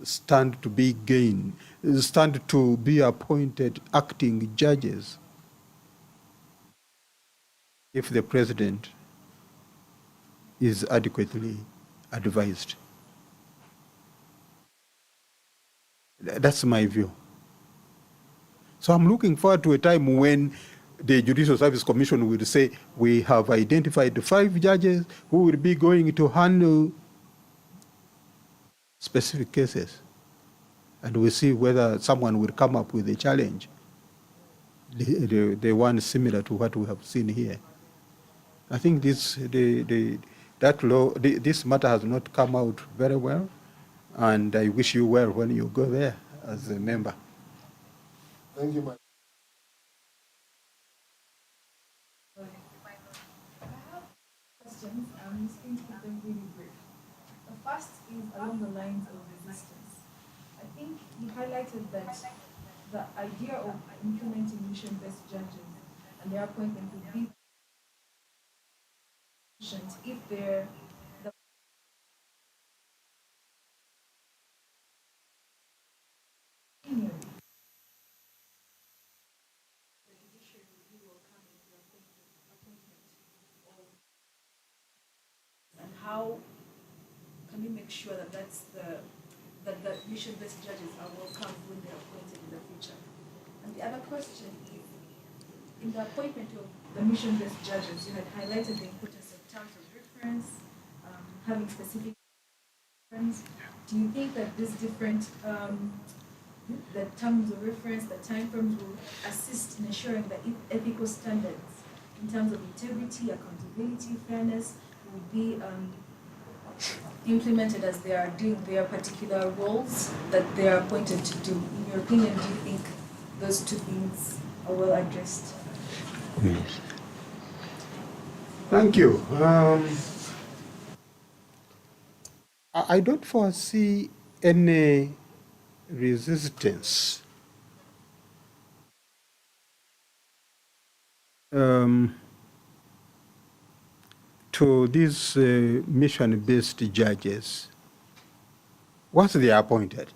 stand to be appointed acting judges if the president is adequately advised. That's my view. So I'm looking forward to a time when the Judicial Service Commission will say, we have identified 5 judges who will be going to handle specific cases. And we'll see whether someone will come up with a challenge, the one similar to what we have seen here. I think this matter has not come out very well, and I wish you well when you go there as a member. Thank you, Mike. Questions. I'm just going to keep them really brief. The first is along the lines of resistance. I think you highlighted that the idea of implementing mission-based judges and their appointment would be efficient if they're the senior. The judiciary review will come with the appointment of, and how can we make sure that that the mission-based judges are welcome when they're appointed in the future? And the other question is, in the appointment of the mission-based judges, you had highlighted the importance of terms of reference, having specific reference. Do you think that these different the terms of reference, the time frames will assist in ensuring that ethical standards in terms of integrity, accountability, fairness will be implemented as they are doing their particular roles that they are appointed to do? In your opinion, do you think those two things are well addressed? Yes. Thank you. I don't foresee any resistance to these mission-based judges once they are appointed.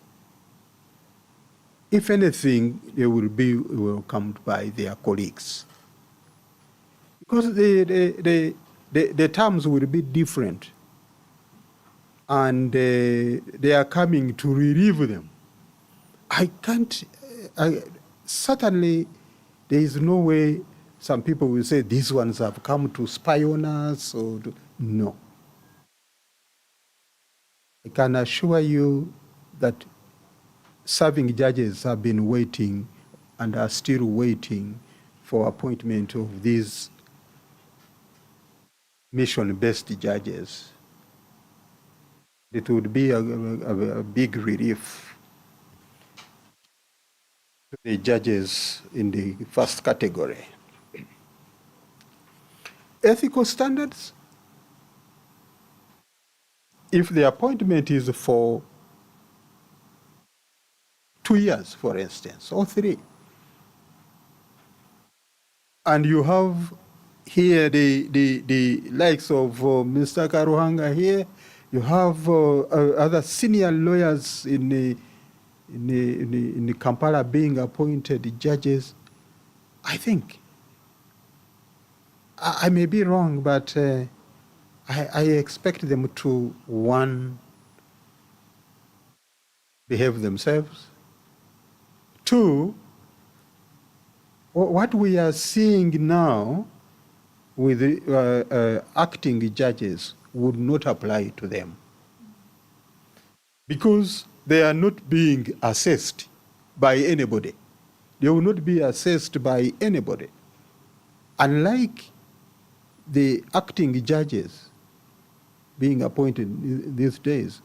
If anything, they will be welcomed by their colleagues, because the terms will be different, and they are coming to relieve them. Certainly, there is no way some people will say these ones have come to spy on us, or no. I can assure you that serving judges have been waiting and are still waiting for appointment of these mission-based judges. It would be a big relief to the judges in the first category. Ethical standards, if the appointment is for 2 years, for instance, or 3, and you have here the likes of Mr. Karuhanga here, you have other senior lawyers in Kampala being appointed judges, I think, I may be wrong, but I expect them to, 1, behave themselves. 2, what we are seeing now with acting judges would not apply to them, because they are not being assessed by anybody. They will not be assessed by anybody. Unlike the acting judges being appointed these days,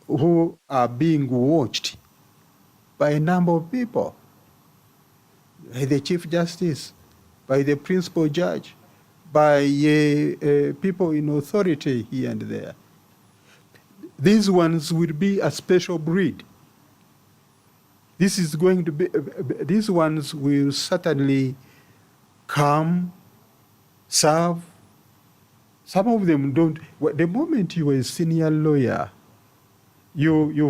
who are being watched by a number of people, by the Chief Justice, by the Principal Judge, by people in authority here and there. These ones will be a special breed. This is going to be, these ones will certainly come, serve. Some of them don't. The moment you are a senior lawyer, you've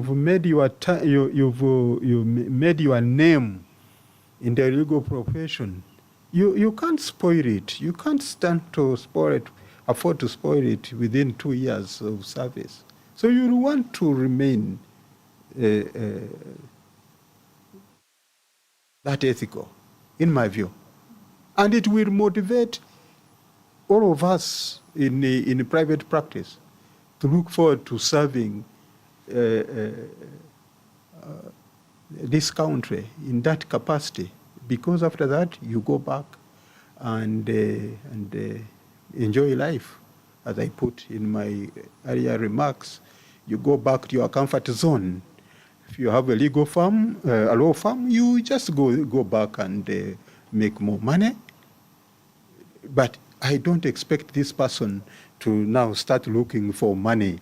made your name in the legal profession. You can't spoil it. You can't stand to spoil it, afford to spoil it within 2 years of service. So you want to remain that ethical, in my view. And it will motivate all of us in private practice to look forward to serving this country in that capacity, because after that you go back and enjoy life. As I put in my earlier remarks, you go back to your comfort zone. If you have a legal firm, a law firm, you just go back and make more money. But I don't expect this person to now start looking for money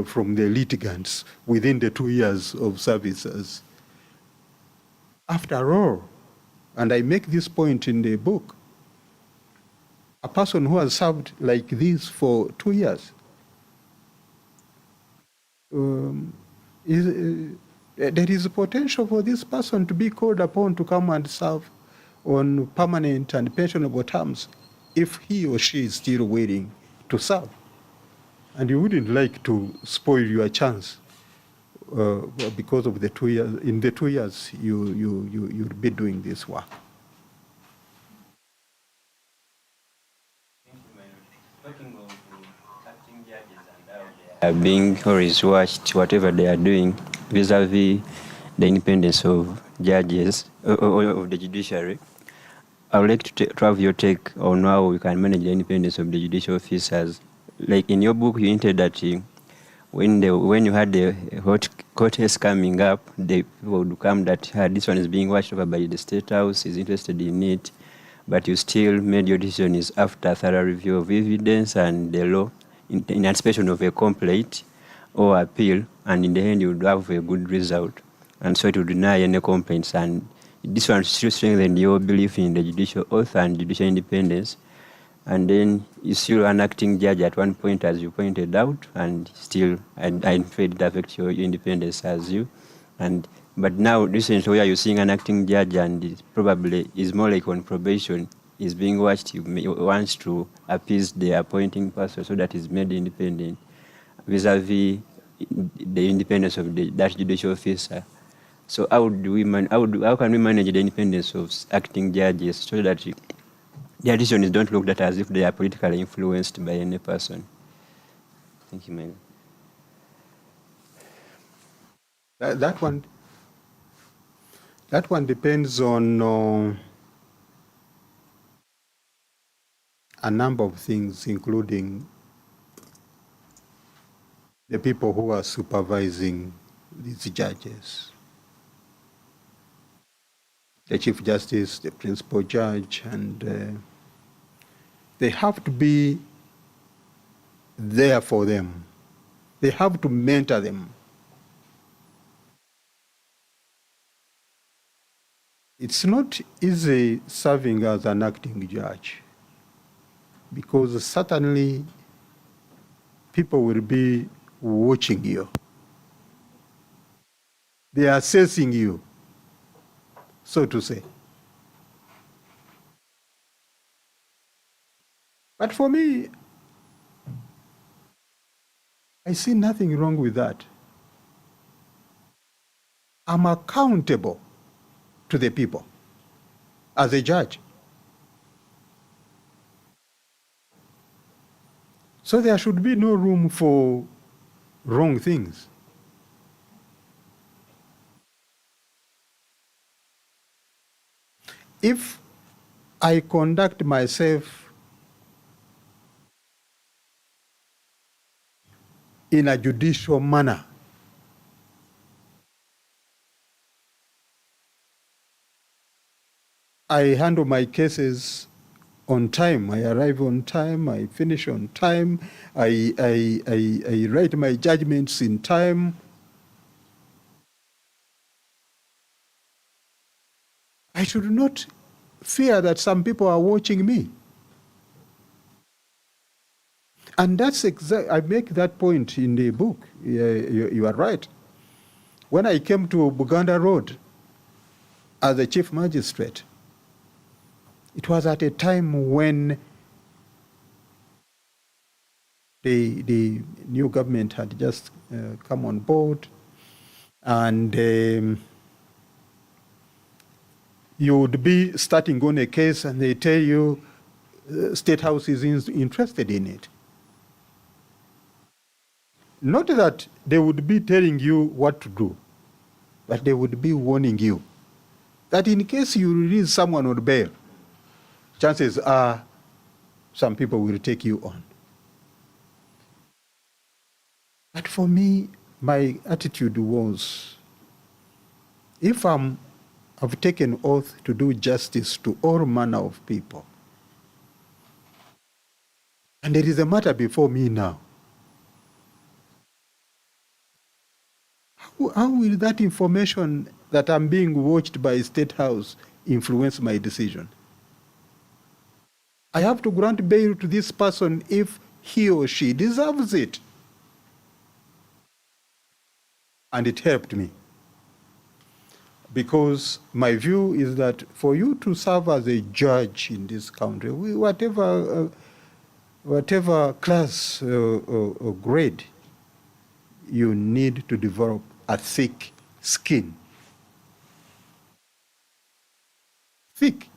from the litigants within the 2 years of services. After all, and I make this point in the book, a person who has served like this for 2 years there is a potential for this person to be called upon to come and serve on permanent and pensionable terms if he or she is still waiting to serve. And you wouldn't like to spoil your chance because of the 2 years. In the 2 years, you'll be doing this work. Talking of acting judges and how they are being always watched, whatever they are doing, vis-a-vis the independence of judges, or of the judiciary, I would like to have your take on how we can manage the independence of the judicial officers. Like in your book, you hinted that when you had the hot court case coming up, the people would come that this one is being watched over by the State House, is interested in it, but you still made your decision is after thorough review of evidence and the law, in anticipation of a complaint or appeal, and in the end you would have a good result. And so it would deny any complaints. And this one still strengthened your belief in the judicial oath and judicial independence. And then you still an acting judge at one point, as you pointed out, and still, I felt it affects your independence as you. But now, recently, where you're seeing an acting judge and it probably is more like on probation, is being watched, he wants to appease the appointing person so that he's made independent, vis-a-vis the independence of that judicial officer. So how can we manage the independence of acting judges so that their decisions don't look at as if they are politically influenced by any person? Thank you, Mel. That one depends on a number of things, including the people who are supervising these judges. The Chief Justice, the Principal Judge, and they have to be there for them. They have to mentor them. It's not easy serving as an acting judge, because certainly people will be watching you. They are assessing you, so to say. But for me, I see nothing wrong with that. I'm accountable to the people as a judge. So there should be no room for wrong things. If I conduct myself in a judicial manner, I handle my cases on time. I arrive on time. I finish on time. I write my judgments in time. I should not fear that some people are watching me. And that's I make that point in the book. You are right. When I came to Buganda Road as a chief magistrate, it was at a time when the new government had just come on board, and you would be starting on a case and they tell you State House is interested in it. Not that they would be telling you what to do, but they would be warning you that in case you release someone on bail, chances are some people will take you on. But for me, my attitude was, if I've taken oath to do justice to all manner of people, and there is a matter before me now, how will that information that I'm being watched by State House influence my decision? I have to grant bail to this person if he or she deserves it. And it helped me. Because my view is that for you to serve as a judge in this country, whatever class or grade, you need to develop a thick skin. Thick.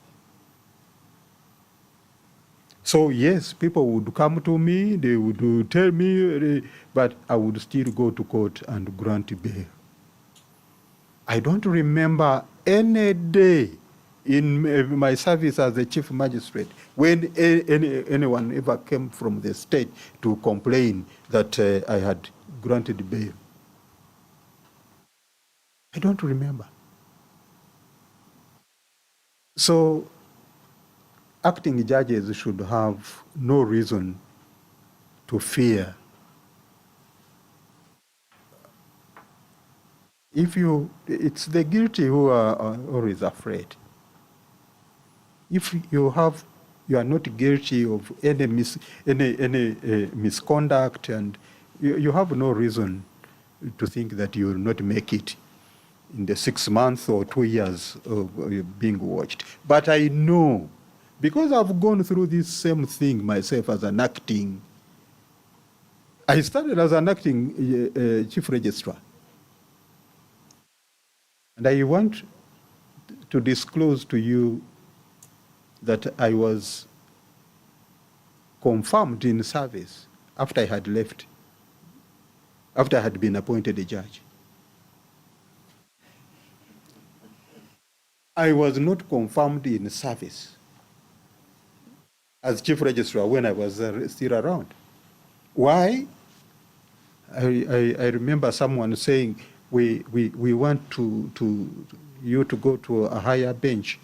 So yes, people would come to me, they would tell me, but I would still go to court and grant bail. I don't remember any day in my service as a chief magistrate when anyone ever came from the state to complain that I had granted bail. I don't remember. So acting judges should have no reason to fear. It's the guilty who are always afraid. If you are not guilty of any misconduct, and you have no reason to think that you will not make it in the 6 months or 2 years of being watched. But I know, because I've gone through this same thing myself as an acting. I started as an acting chief registrar. And I want to disclose to you that I was confirmed in service after I had left, after I had been appointed a judge. I was not confirmed in service as chief registrar when I was still around. Why? I remember someone saying, we want you to go to a higher bench.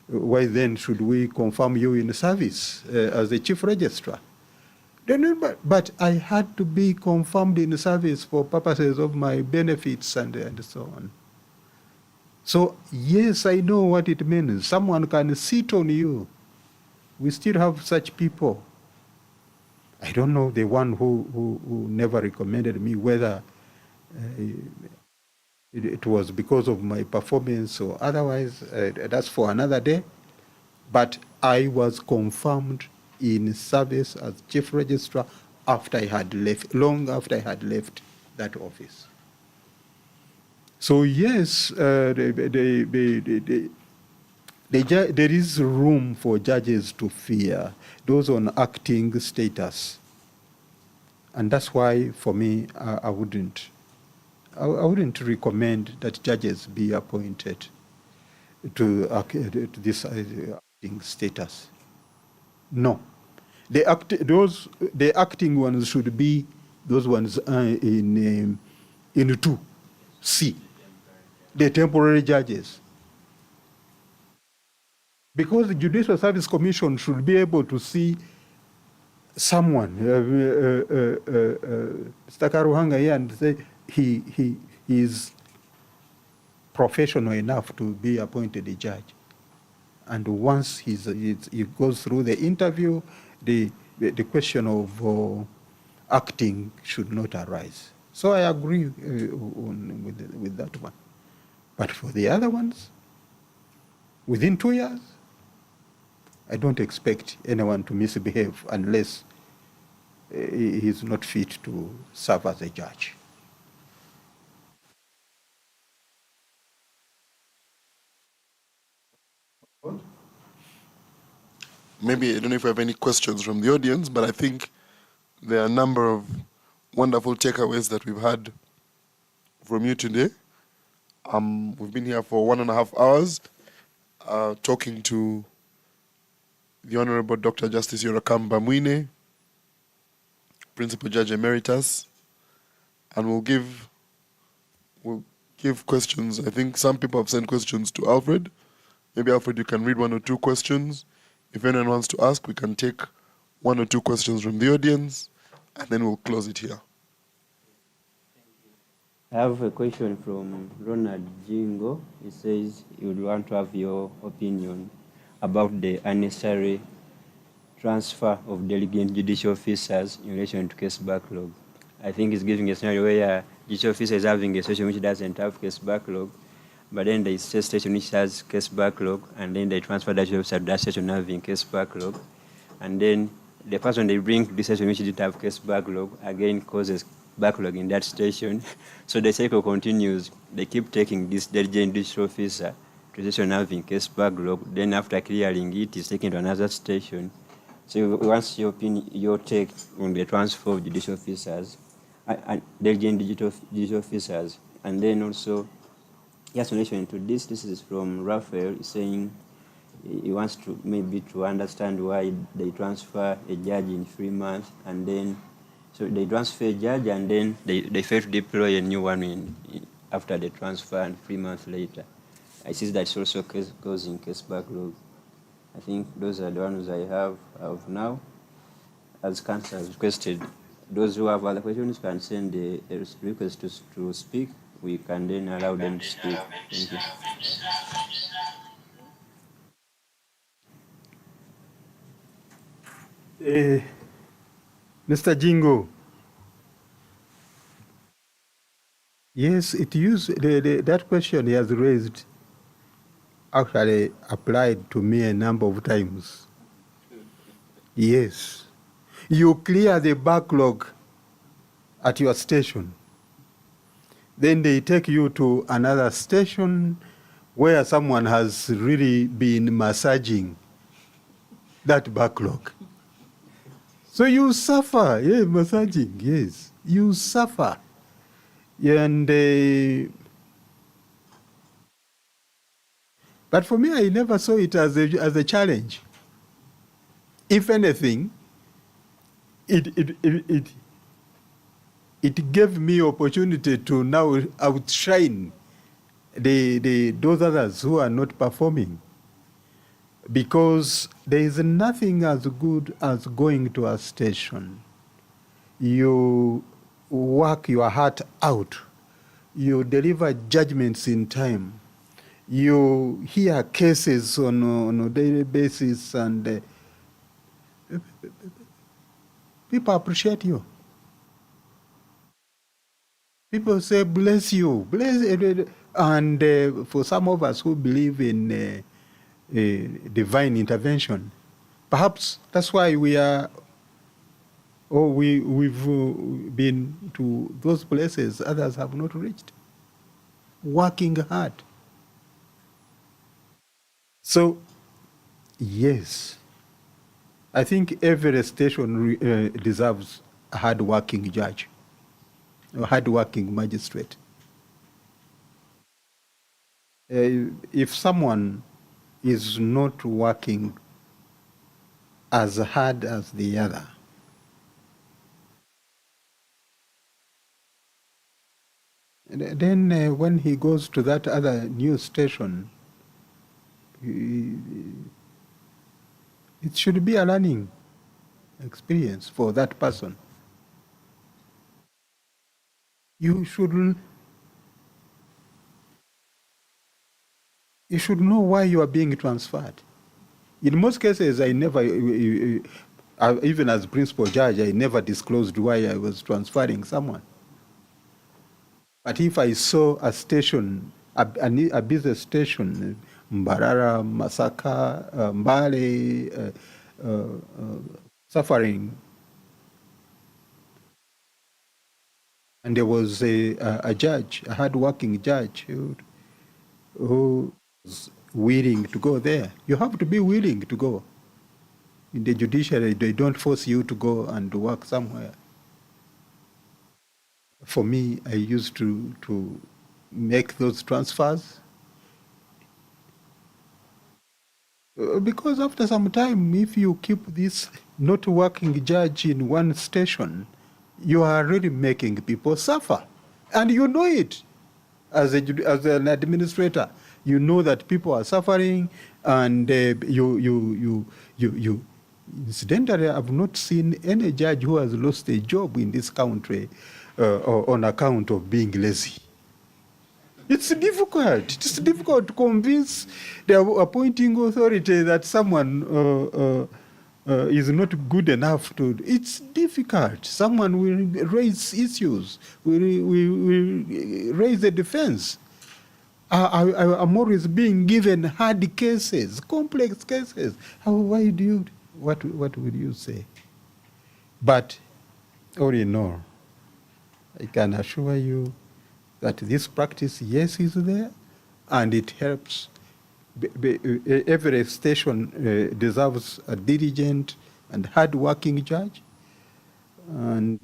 Why then should we confirm you in service as a chief registrar? But I had to be confirmed in service for purposes of my benefits and so on. So yes, I know what it means. Someone can sit on you. We still have such people. I don't know the one who never recommended me, whether it was because of my performance or otherwise. That's for another day. But I was confirmed in service as chief registrar after I had left, long after I had left that office. So yes, there is room for judges to fear those on acting status, and that's why, for me, I wouldn't recommend that judges be appointed to this acting status. No, the acting ones should be those ones in 2C, the temporary judges. Because the Judicial Service Commission should be able to see someone, Mr. Karuhanga here, and say he is professional enough to be appointed a judge. And once he goes through the interview, the question of acting should not arise. So I agree with that one. But for the other ones, within 2 years, I don't expect anyone to misbehave unless he is not fit to serve as a judge. Maybe, I don't know if we have any questions from the audience, but I think there are a number of wonderful takeaways that we've had from you today. We've been here for 1.5 hours talking to the Honorable Dr. Justice Yorakamba Mwine, Principal Judge Emeritus, and we'll give questions. I think some people have sent questions to Alfred. Maybe, Alfred, you can read 1 or 2 questions. If anyone wants to ask, we can take 1 or 2 questions from the audience, and then we'll close it here. I have a question from Ronald Jingo. He says he would want to have your opinion about the unnecessary transfer of delegate judicial officers in relation to case backlog. I think it's giving a scenario where judicial officer is having a station which doesn't have case backlog, but then there is a station which has case backlog, and then they transfer that judicial officer to that station having case backlog, and then the person they bring to the station which didn't have case backlog again causes backlog in that station. So the cycle continues. They keep taking this delegate judicial officer to the station having case backlog, then after clearing it, is taken to another station. So once your opinion, your take on the transfer of judicial officers, and delegate judicial officers, and then also, yes, in relation to this is from Raphael saying he wants to maybe to understand why they transfer a judge in 3 months, and then so they transfer a judge and then they fail to deploy a new one after the transfer, and 3 months later. I see that's also causing case backlog. I think those are the ones I have of now. As council has requested, those who have other questions can send a request to speak. We can then allow them to speak. Thank you. Mr. Jingo, yes, that question he has raised actually applied to me a number of times. Yes. You clear the backlog at your station. Then they take you to another station where someone has really been massaging that backlog. So you suffer, yeah, massaging, yes. You suffer. And but for me, I never saw it as a challenge. If anything, it gave me opportunity to now outshine those others who are not performing. Because there is nothing as good as going to a station. You work your heart out. You deliver judgments in time. You hear cases on a daily basis, and people appreciate you. People say, bless you, bless. And for some of us who believe in divine intervention, perhaps that's why we've been to those places others have not reached, working hard. So, yes, I think every station deserves a hard-working judge, a hard-working magistrate. If someone is not working as hard as the other, then when he goes to that other new station, it should be a learning experience for that person. You should know why you are being transferred. In most cases, I never, even as principal judge, I never disclosed why I was transferring someone. But if I saw a station, a business station, Mbarara, Masaka, Mbale, suffering, and there was a judge, a hard-working judge who was willing to go there. You have to be willing to go. In the judiciary, they don't force you to go and work somewhere. For me, I used to make those transfers because after some time, if you keep this not working judge in one station, you are really making people suffer. And you know it as an administrator. You know that people are suffering, and incidentally, I've not seen any judge who has lost a job in this country on account of being lazy. It's difficult. It's difficult to convince the appointing authority that someone is not good enough to. It's difficult. Someone will raise issues, will raise the defense. I'm always being given hard cases, complex cases. Why do you? What would you say? But all in all, I can assure you that this practice, yes, is there, and it helps. Every station deserves a diligent and hard-working judge. And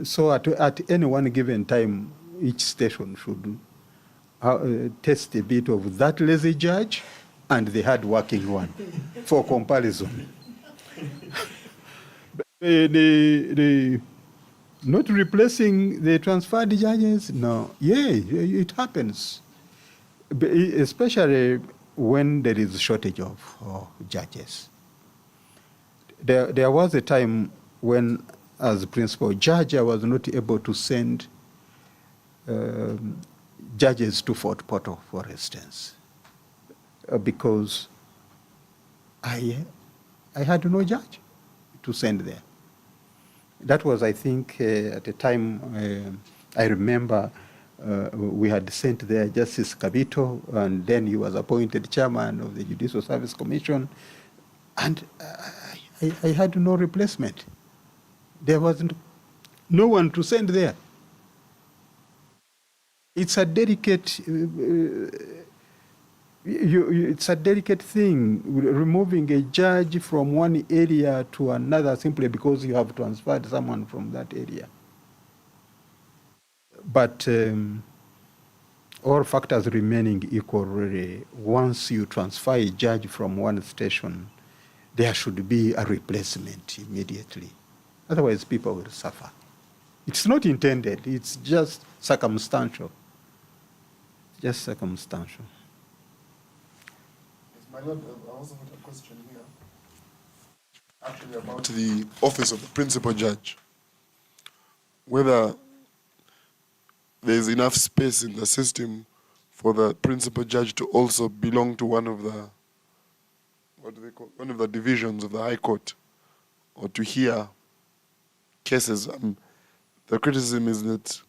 so at any one given time, each station should test a bit of that lazy judge and the hard-working one for comparison. Not replacing the transferred judges, no. Yeah, it happens. Especially when there is a shortage of judges. There was a time when, as principal judge, I was not able to send judges to Fort Portal, for instance, because I had no judge to send there. That was, I think, at the time, I remember we had sent there Justice Kabito, and then he was appointed chairman of the Judicial Service Commission, and I had no replacement. There wasn't no one to send there. It's a delicate, it's a delicate thing, removing a judge from one area to another simply because you have transferred someone from that area. But all factors remaining equal, really, once you transfer a judge from one station, there should be a replacement immediately. Otherwise, people will suffer. It's not intended, it's just circumstantial. Just circumstantial. Yes, my lord, I also have a question here. Actually, about the office of the principal judge. Whether there's enough space in the system for the principal judge to also belong to one of the, what do they call, one of the divisions of the High Court, or to hear cases. The criticism is that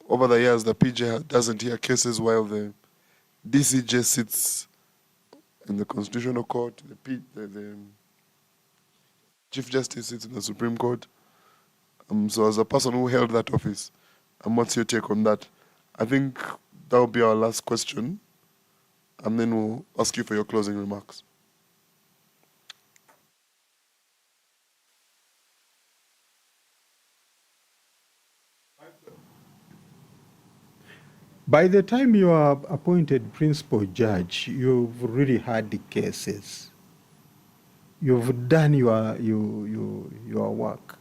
over the years, the PJ doesn't hear cases while the DCJ sits in the Constitutional Court, the Chief Justice sits in the Supreme Court. So as a person who held that office, what's your take on that? I think that will be our last question, and then we'll ask you for your closing remarks. By the time you are appointed principal judge, you've really had the cases. You've done your work.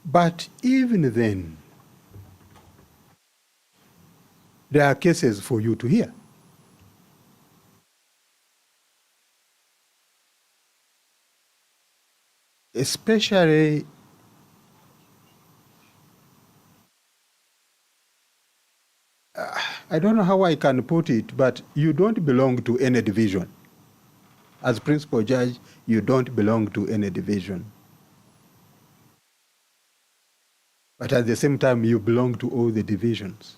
But even then, there are cases for you to hear. Especially I don't know how I can put it, but you don't belong to any division. As principal judge, you don't belong to any division. But at the same time, you belong to all the divisions.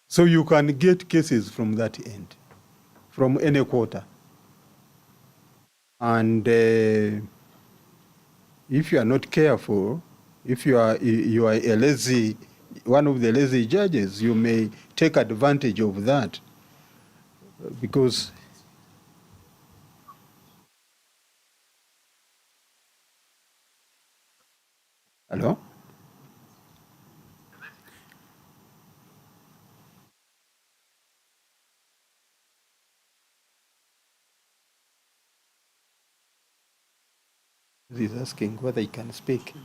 So you can get cases from that end, from any quarter. And if you are not careful, if you are a lazy, one of the lazy judges, you may take advantage of that because hello? He's asking whether he can speak.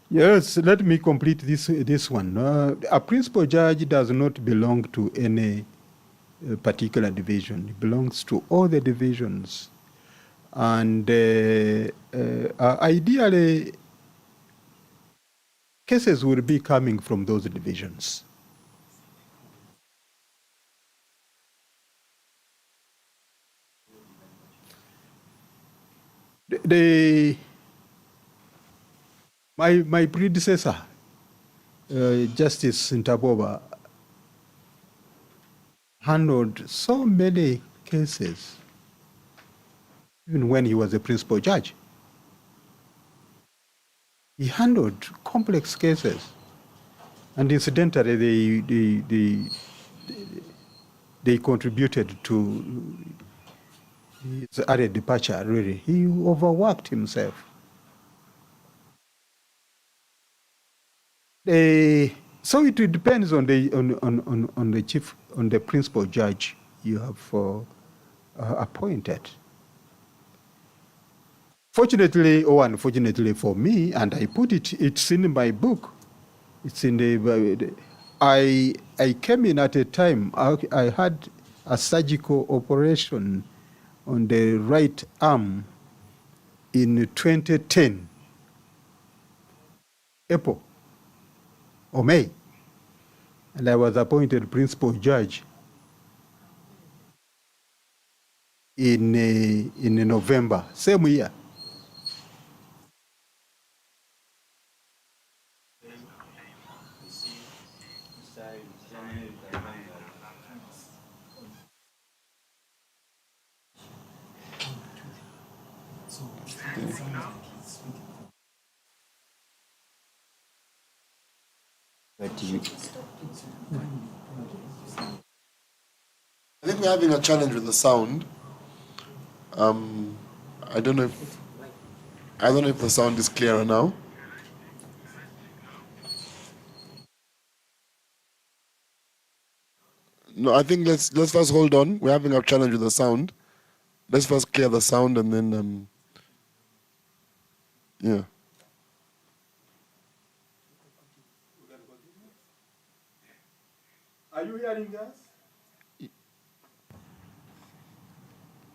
Yes, let me complete this one. A principal judge does not belong to any particular division. It belongs to all the divisions. And ideally, cases will be coming from those divisions. My predecessor, Justice Ntaboba, handled so many cases, even when he was a principal judge. He handled complex cases, and incidentally, they contributed to his early departure. Really, he overworked himself. So it depends on the chief, on the principal judge you have appointed. Fortunately or unfortunately for me, and I put it's in my book. It's in I came in at a time, I had a surgical operation on the right arm in 2010, April or May, and I was appointed principal judge in November, same year. But you, I think we're having a challenge with the sound. I don't know if the sound is clearer now. No, I think let's first hold on. We're having a challenge with the sound. Let's first clear the sound and then yeah. Are you hearing us?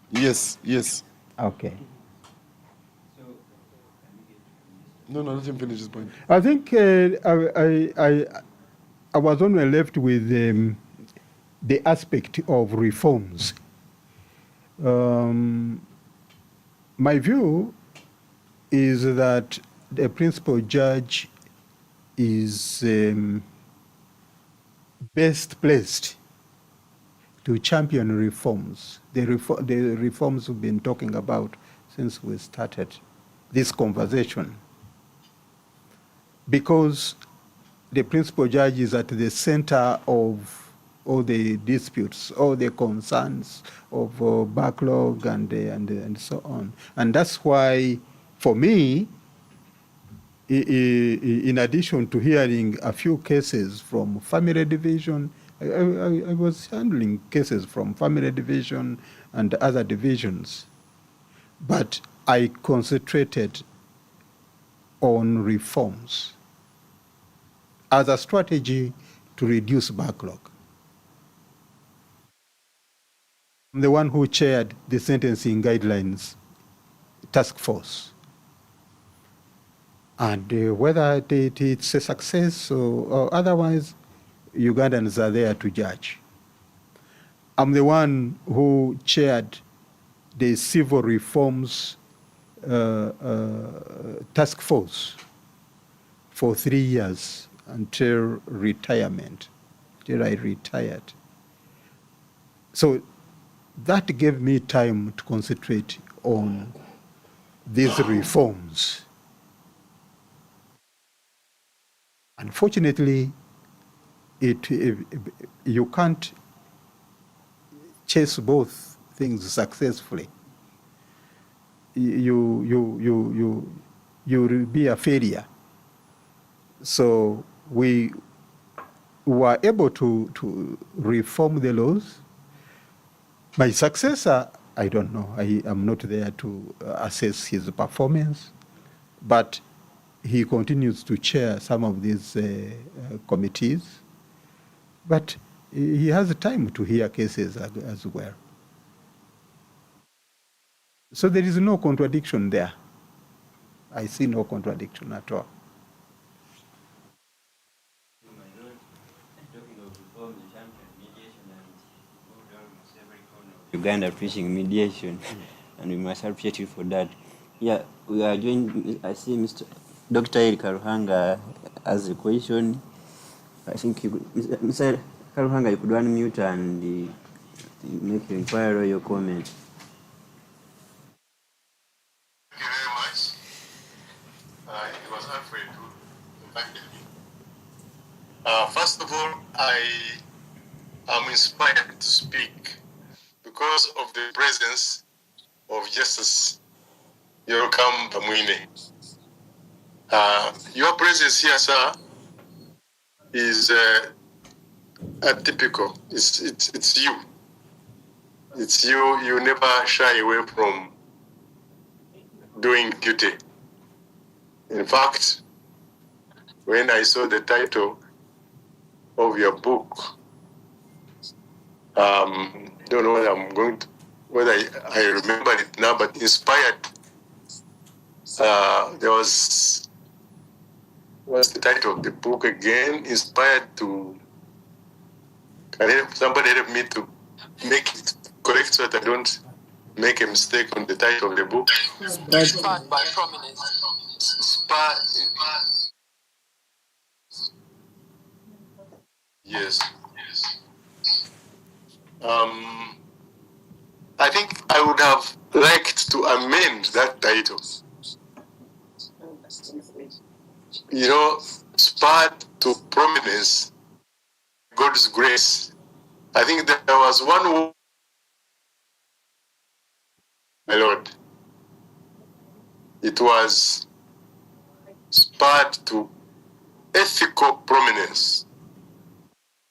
Yes. Okay. No, let him finish his point. I think I was only left with the aspect of reforms. My view is that the principal judge is best placed to champion reforms, the reforms we've been talking about since we started this conversation. Because the principal judge is at the center of all the disputes, all the concerns of backlog and so on. And that's why, for me, in addition to hearing a few cases from family division, I was handling cases from family division and other divisions, but I concentrated on reforms as a strategy to reduce backlog. I'm the one who chaired the sentencing guidelines task force. And whether it's a success or otherwise, Ugandans are there to judge. I'm the one who chaired the civil reforms task force for 3 years until retirement, till I retired. So that gave me time to concentrate on these reforms. Unfortunately, you can't chase both things successfully. You will be a failure. So we were able to reform the laws. My successor, I don't know. I am not there to assess his performance, but he continues to chair some of these committees. But he has time to hear cases as well. So there is no contradiction there. I see no contradiction at all. Uganda preaching mediation, and we must appreciate you for that. Yeah, we are joined. I see Mr. Dr. Eric Karuhanga has a question. I think Mr. Karuhanga, you could unmute and make your inquiry or your comment. Thank you very much. It was Alfred who invited me. First of all, I am inspired to speak because of the presence of Justice Yorokam Bamwine. Your presence here, sir, is atypical. It's you. It's you. You never shy away from doing duty. In fact, when I saw the title of your book, don't know whether I remember it now, but inspired. There was, what's the title of the book again? Inspired to, somebody help me to make it correct so that I don't make a mistake on the title of the book. Inspired by prominence. Yes. I think I would have liked to amend that title. You know, spurred to prominence, God's grace. I think there was one word, my Lord. It was spurred to ethical prominence,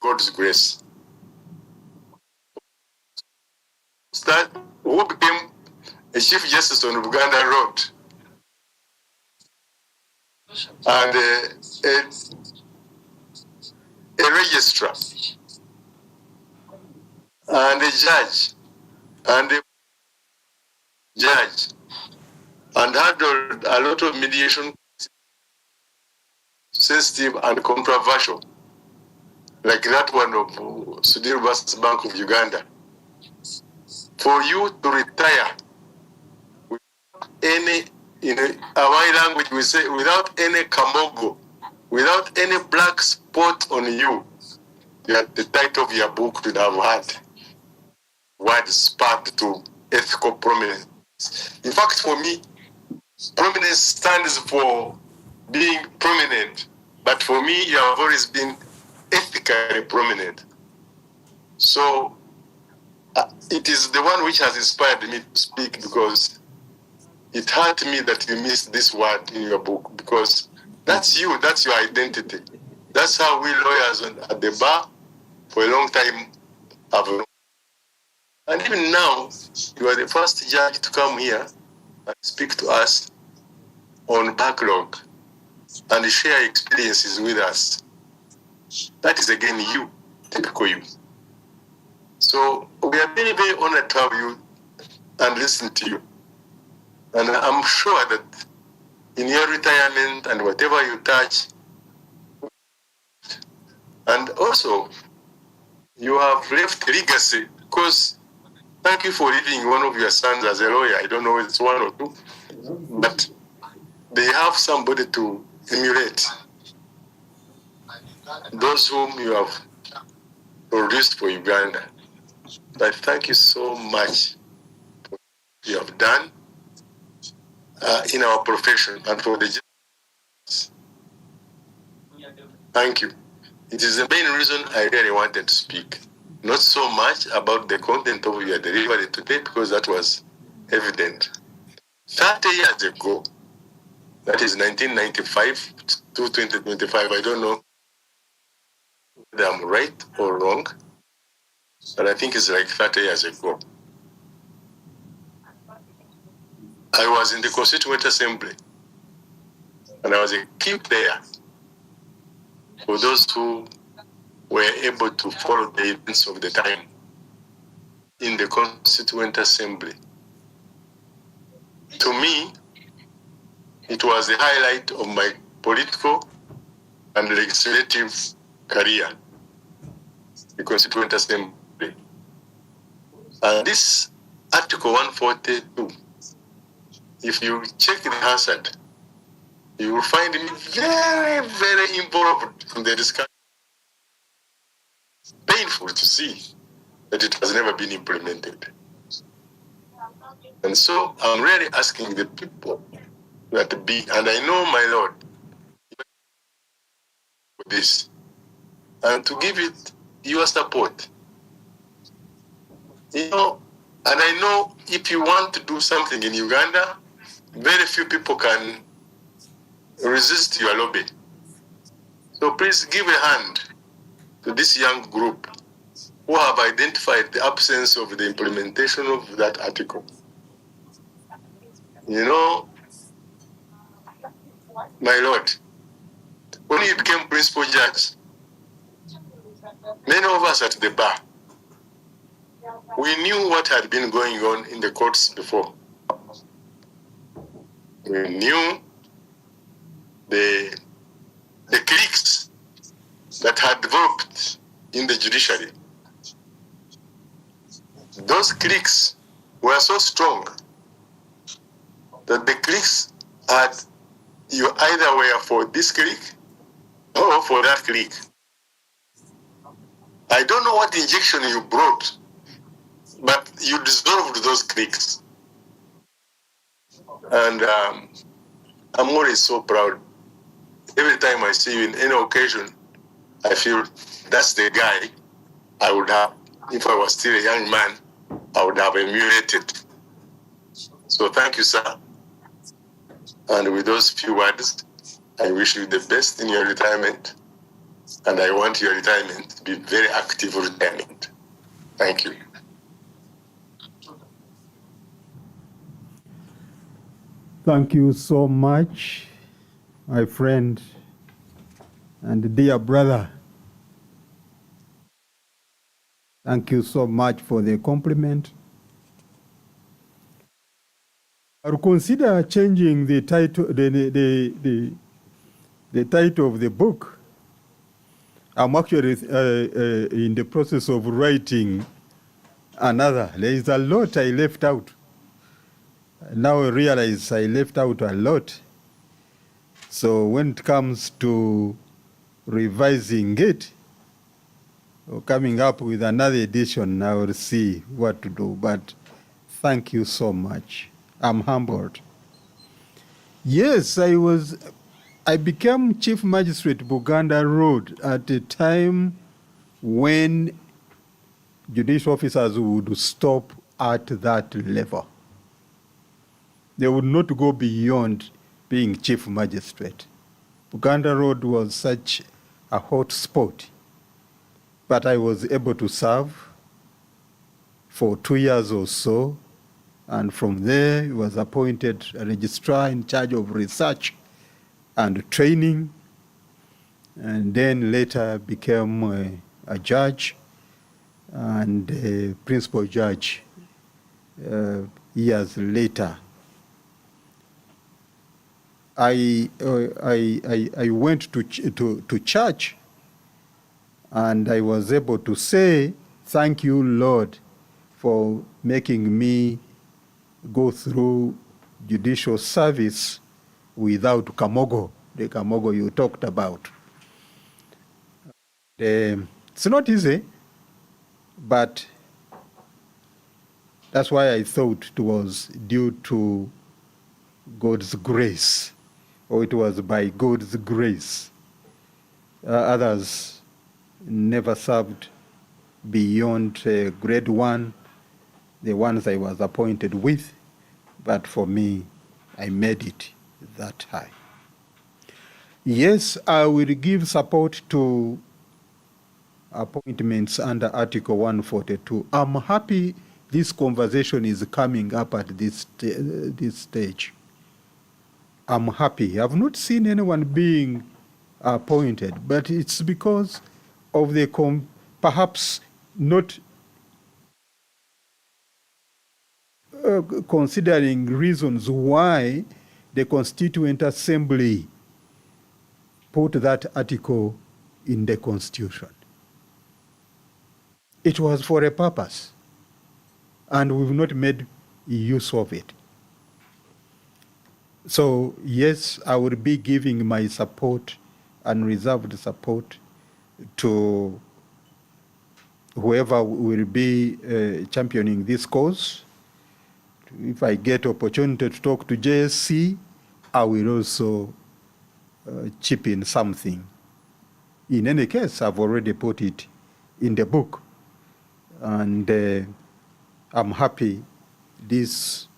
God's grace. That who became a Chief Justice on Uganda Road and a registrar and a judge and handled a lot of mediation, sensitive and controversial, like that one of Sudhir versus Bank of Uganda. For you to retire without any, in our language we say, without any kamogo, without any black spot on you, the title of your book would have had word sparked to ethical prominence. In fact, for me, prominence stands for being prominent, but for me, you have always been ethically prominent. So it is the one which has inspired me to speak, because it hurt me that you missed this word in your book, because that's you, that's your identity. That's how we lawyers at the bar for a long time have known. And even now, you are the first judge to come here and speak to us on backlog and share experiences with us. That is again you, typical you. So we are very, very honored to have you and listen to you. And I'm sure that in your retirement and whatever you touch, and also you have left legacy, because thank you for leaving one of your sons as a lawyer. I don't know if it's one or two, but they have somebody to emulate. Those whom you have produced for Uganda. I thank you so much for what you have done in our profession and for the justice. Thank you. It is the main reason I really wanted to speak. Not so much about the content of your delivery today, because that was evident. 30 years ago, that is 1995 to 2025, I don't know whether I'm right or wrong, but I think it's like 30 years ago. I was in the Constituent Assembly, and I was a key player for those who were able to follow the events of the time in the Constituent Assembly. To me, it was the highlight of my political and legislative career, the Constituent Assembly. And this Article 142, if you check the hazard, you will find me very, very involved in the discussion. Painful to see that it has never been implemented. And so I'm really asking the people that be, and I know my Lord, for this, and to give it your support. You know, and I know if you want to do something in Uganda, very few people can resist your lobby. So please give a hand to this young group who have identified the absence of the implementation of that article. You know, my Lord, when you became principal judge, many of us at the bar, we knew what had been going on in the courts before. We knew the cliques that had developed in the judiciary. Those cliques were so strong that the cliques had, you either were for this clique or for that clique. I don't know what injection you brought, but you dissolved those cliques. And I'm always so proud. Every time I see you in any occasion, I feel that's the guy I would have, if I was still a young man, I would have emulated. So thank you, sir. And with those few words, I wish you the best in your retirement. And I want your retirement to be very active retirement. Thank you. Thank you so much, my friend and dear brother. Thank you so much for the compliment. I'll consider changing the title, the title of the book. I'm actually in the process of writing another. There is a lot I left out. Now I realize I left out a lot. So when it comes to revising it, or coming up with another edition, I will see what to do. But thank you so much. I'm humbled. Yes, I became Chief Magistrate Buganda Road at a time when judicial officers would stop at that level. They would not go beyond being Chief Magistrate. Buganda Road was such a hot spot, but I was able to serve for 2 years or so, and from there I was appointed a registrar in charge of research and training, and then later became a judge and a principal judge years later. I went to church, and I was able to say, thank you, Lord, for making me go through judicial service without Kamogo, the Kamogo you talked about. It's not easy, but that's why I thought it was due to God's grace, or it was by God's grace. Others never served beyond grade 1, the ones I was appointed with, but for me, I made it that high. Yes, I will give support to appointments under Article 142. I'm happy this conversation is coming up at this stage. I'm happy. I've not seen anyone being appointed, but it's because of the perhaps not considering reasons why the Constituent Assembly put that article in the Constitution. It was for a purpose, and we've not made use of it. So, yes, I will be giving my support, unreserved support, to whoever will be championing this cause. If I get opportunity to talk to JSC, I will also chip in something. In any case, I've already put it in the book, and I'm happy this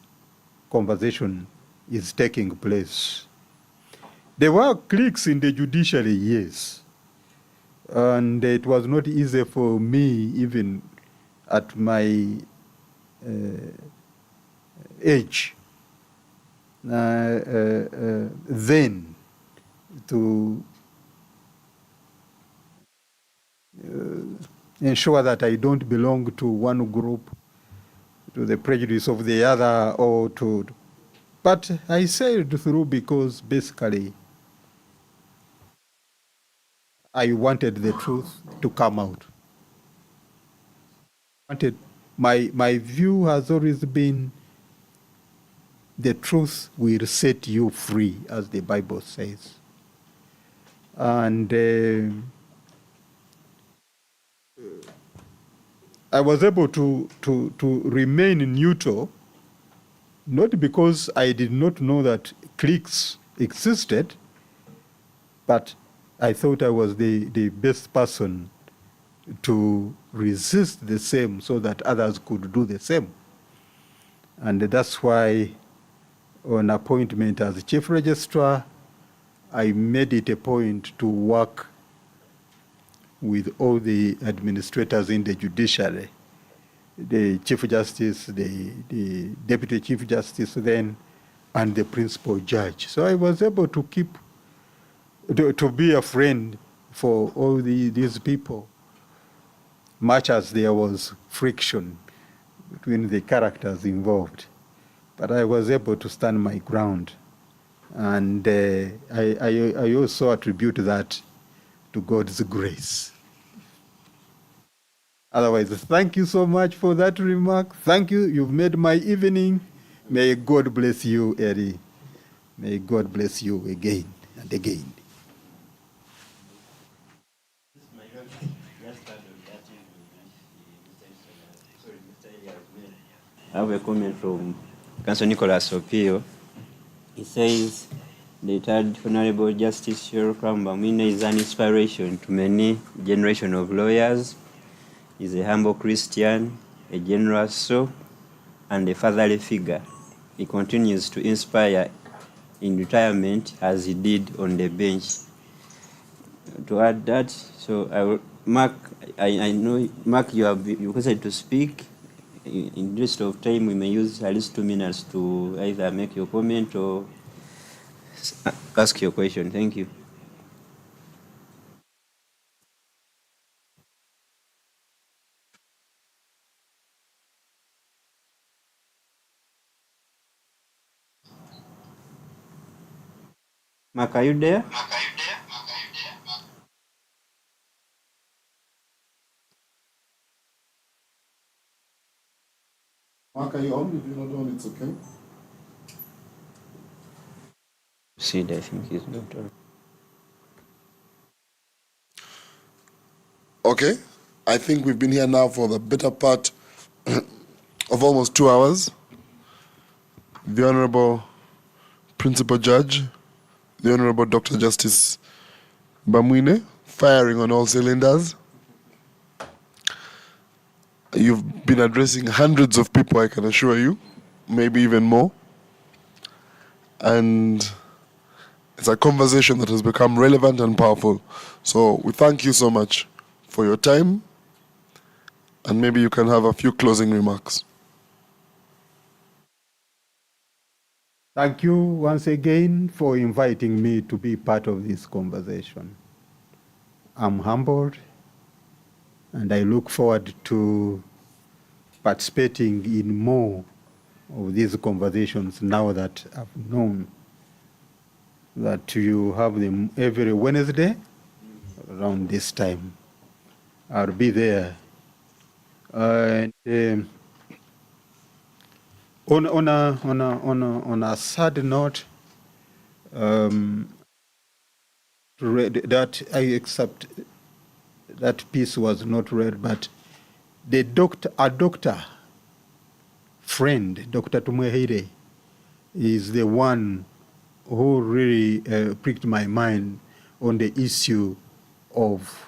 conversation is taking place. There were cliques in the judiciary, yes, and it was not easy for me, even at my age, then to ensure that I don't belong to one group to the prejudice of the other, or to, but I sailed through because basically I wanted the truth to come out. My view has always been the truth will set you free, as the Bible says. And I was able to remain neutral, not because I did not know that cliques existed, but I thought I was the best person to resist the same so that others could do the same. And that's why on appointment as chief registrar, I made it a point to work with all the administrators in the judiciary, the chief justice, the deputy chief justice then, and the principal judge. So I was able to to be a friend for all these people, much as there was friction between the characters involved. But I was able to stand my ground. And I also attribute that to God's grace. Otherwise, thank you so much for that remark. Thank you. You've made my evening. May God bless you, Eri. May God bless you again and again. I have a comment from Councillor Nicholas Opio. He says, the third Honorable Justice Cheryl Bamwine is an inspiration to many generation of lawyers. He's a humble Christian, a generous soul, and a fatherly figure. He continues to inspire in retirement as he did on the bench. To add that, so I will, Mark, I know, Mark, you requested to speak. In the interest of time, we may use at least 2 minutes to either make your comment or ask your question. Thank you. Mark, are you there? Mark, are you on? If you're not on, it's okay. Sid, I think he's not on. Okay. I think we've been here now for the better part of almost 2 hours. The Honorable Principal Judge, the Honorable Dr. Justice Bamwine, firing on all cylinders. You've been addressing hundreds of people, I can assure you, maybe even more. And it's a conversation that has become relevant and powerful. So we thank you so much for your time. And maybe you can have a few closing remarks. Thank you once again for inviting me to be part of this conversation. I'm humbled And I look forward to participating in more of these conversations now that I've known that you have them every Wednesday around this time. I'll be there. And on a sad note, that I accept that piece was not read, but a doctor friend, Dr. Tumwehere, is the one who really pricked my mind on the issue of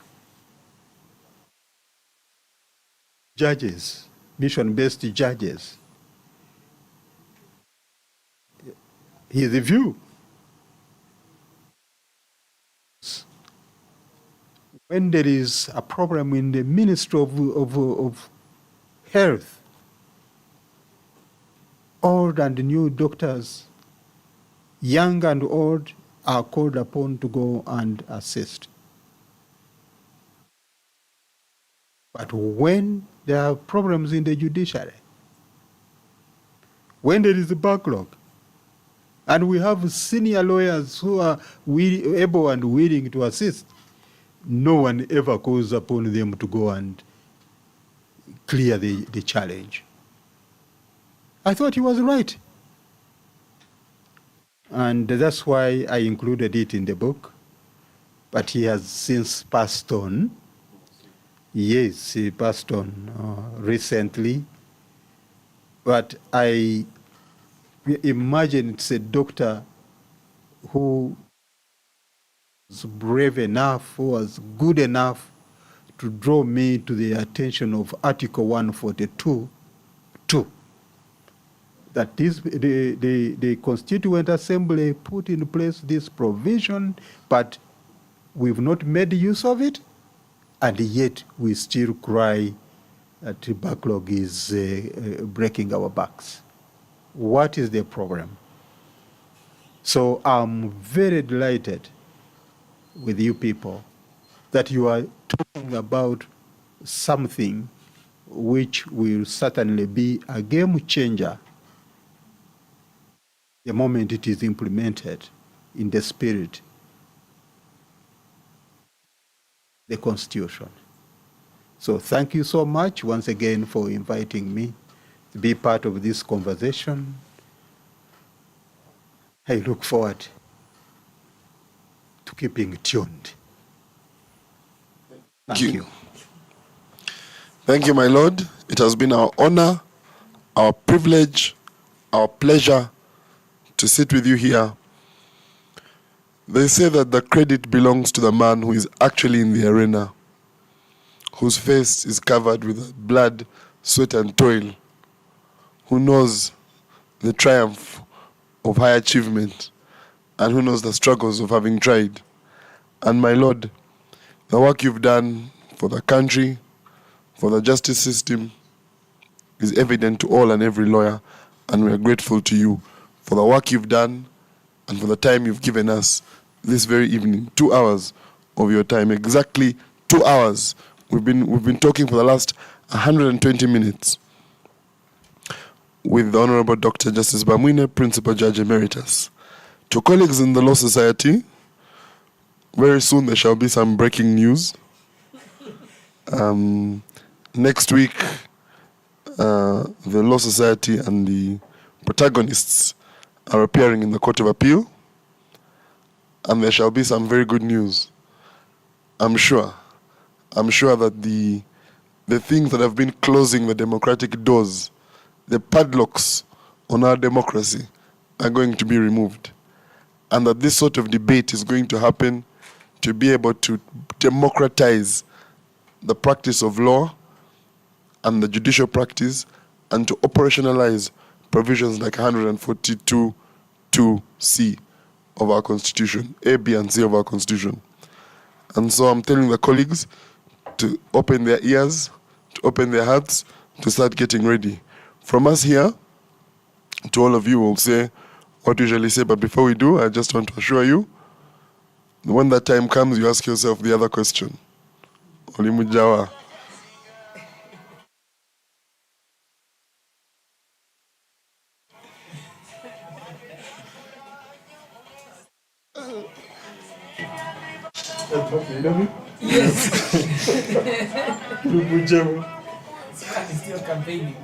judges, mission-based judges. His view, when there is a problem in the Ministry of Health, old and new doctors, young and old, are called upon to go and assist. But when there are problems in the judiciary, when there is a backlog, and we have senior lawyers who are able and willing to assist, no one ever calls upon them to go and clear the challenge. I thought he was right. And that's why I included it in the book. But he has since passed on. Yes, he passed on recently. But I imagine it's a doctor who was brave enough, who was good enough to draw me to the attention of Article 142.2, that the Constituent Assembly put in place this provision, but we've not made use of it, and yet we still cry that the backlog is breaking our backs. What is the problem? So I'm very delighted with you people that you are talking about something which will certainly be a game changer the moment it is implemented in the spirit, the Constitution. So thank you so much once again for inviting me to be part of this conversation. I look forward to keeping tuned. Thank you. Thank you, my Lord. It has been our honor, our privilege, our pleasure to sit with you here. They say that the credit belongs to the man who is actually in the arena, whose face is covered with blood, sweat, and toil, who knows the triumph of high achievement, and who knows the struggles of having tried. And my Lord, the work you've done for the country, for the justice system, is evident to all and every lawyer, and we are grateful to you for the work you've done and for the time you've given us this very evening. 2 hours of your time, exactly 2 hours. We've been talking for the last 120 minutes with the Honorable Dr. Justice Bamwine, Principal Judge Emeritus. To colleagues in the Law Society, very soon there shall be some breaking news. Next week, the Law Society and the protagonists are appearing in the Court of Appeal, and there shall be some very good news. I'm sure that the things that have been closing the democratic doors, the padlocks on our democracy, are going to be removed. And that this sort of debate is going to happen to be able to democratize the practice of law and the judicial practice, and to operationalize provisions like 142.2c of our Constitution, A, B, and C of our Constitution. And so I'm telling the colleagues to open their ears, to open their hearts, to start getting ready. From us here, to all of you, we'll say what we usually say, but before we do, I just want to assure you, when that time comes, you ask yourself the other question. Olimujawa. You know me? Yes. Whichever. It's still campaigning.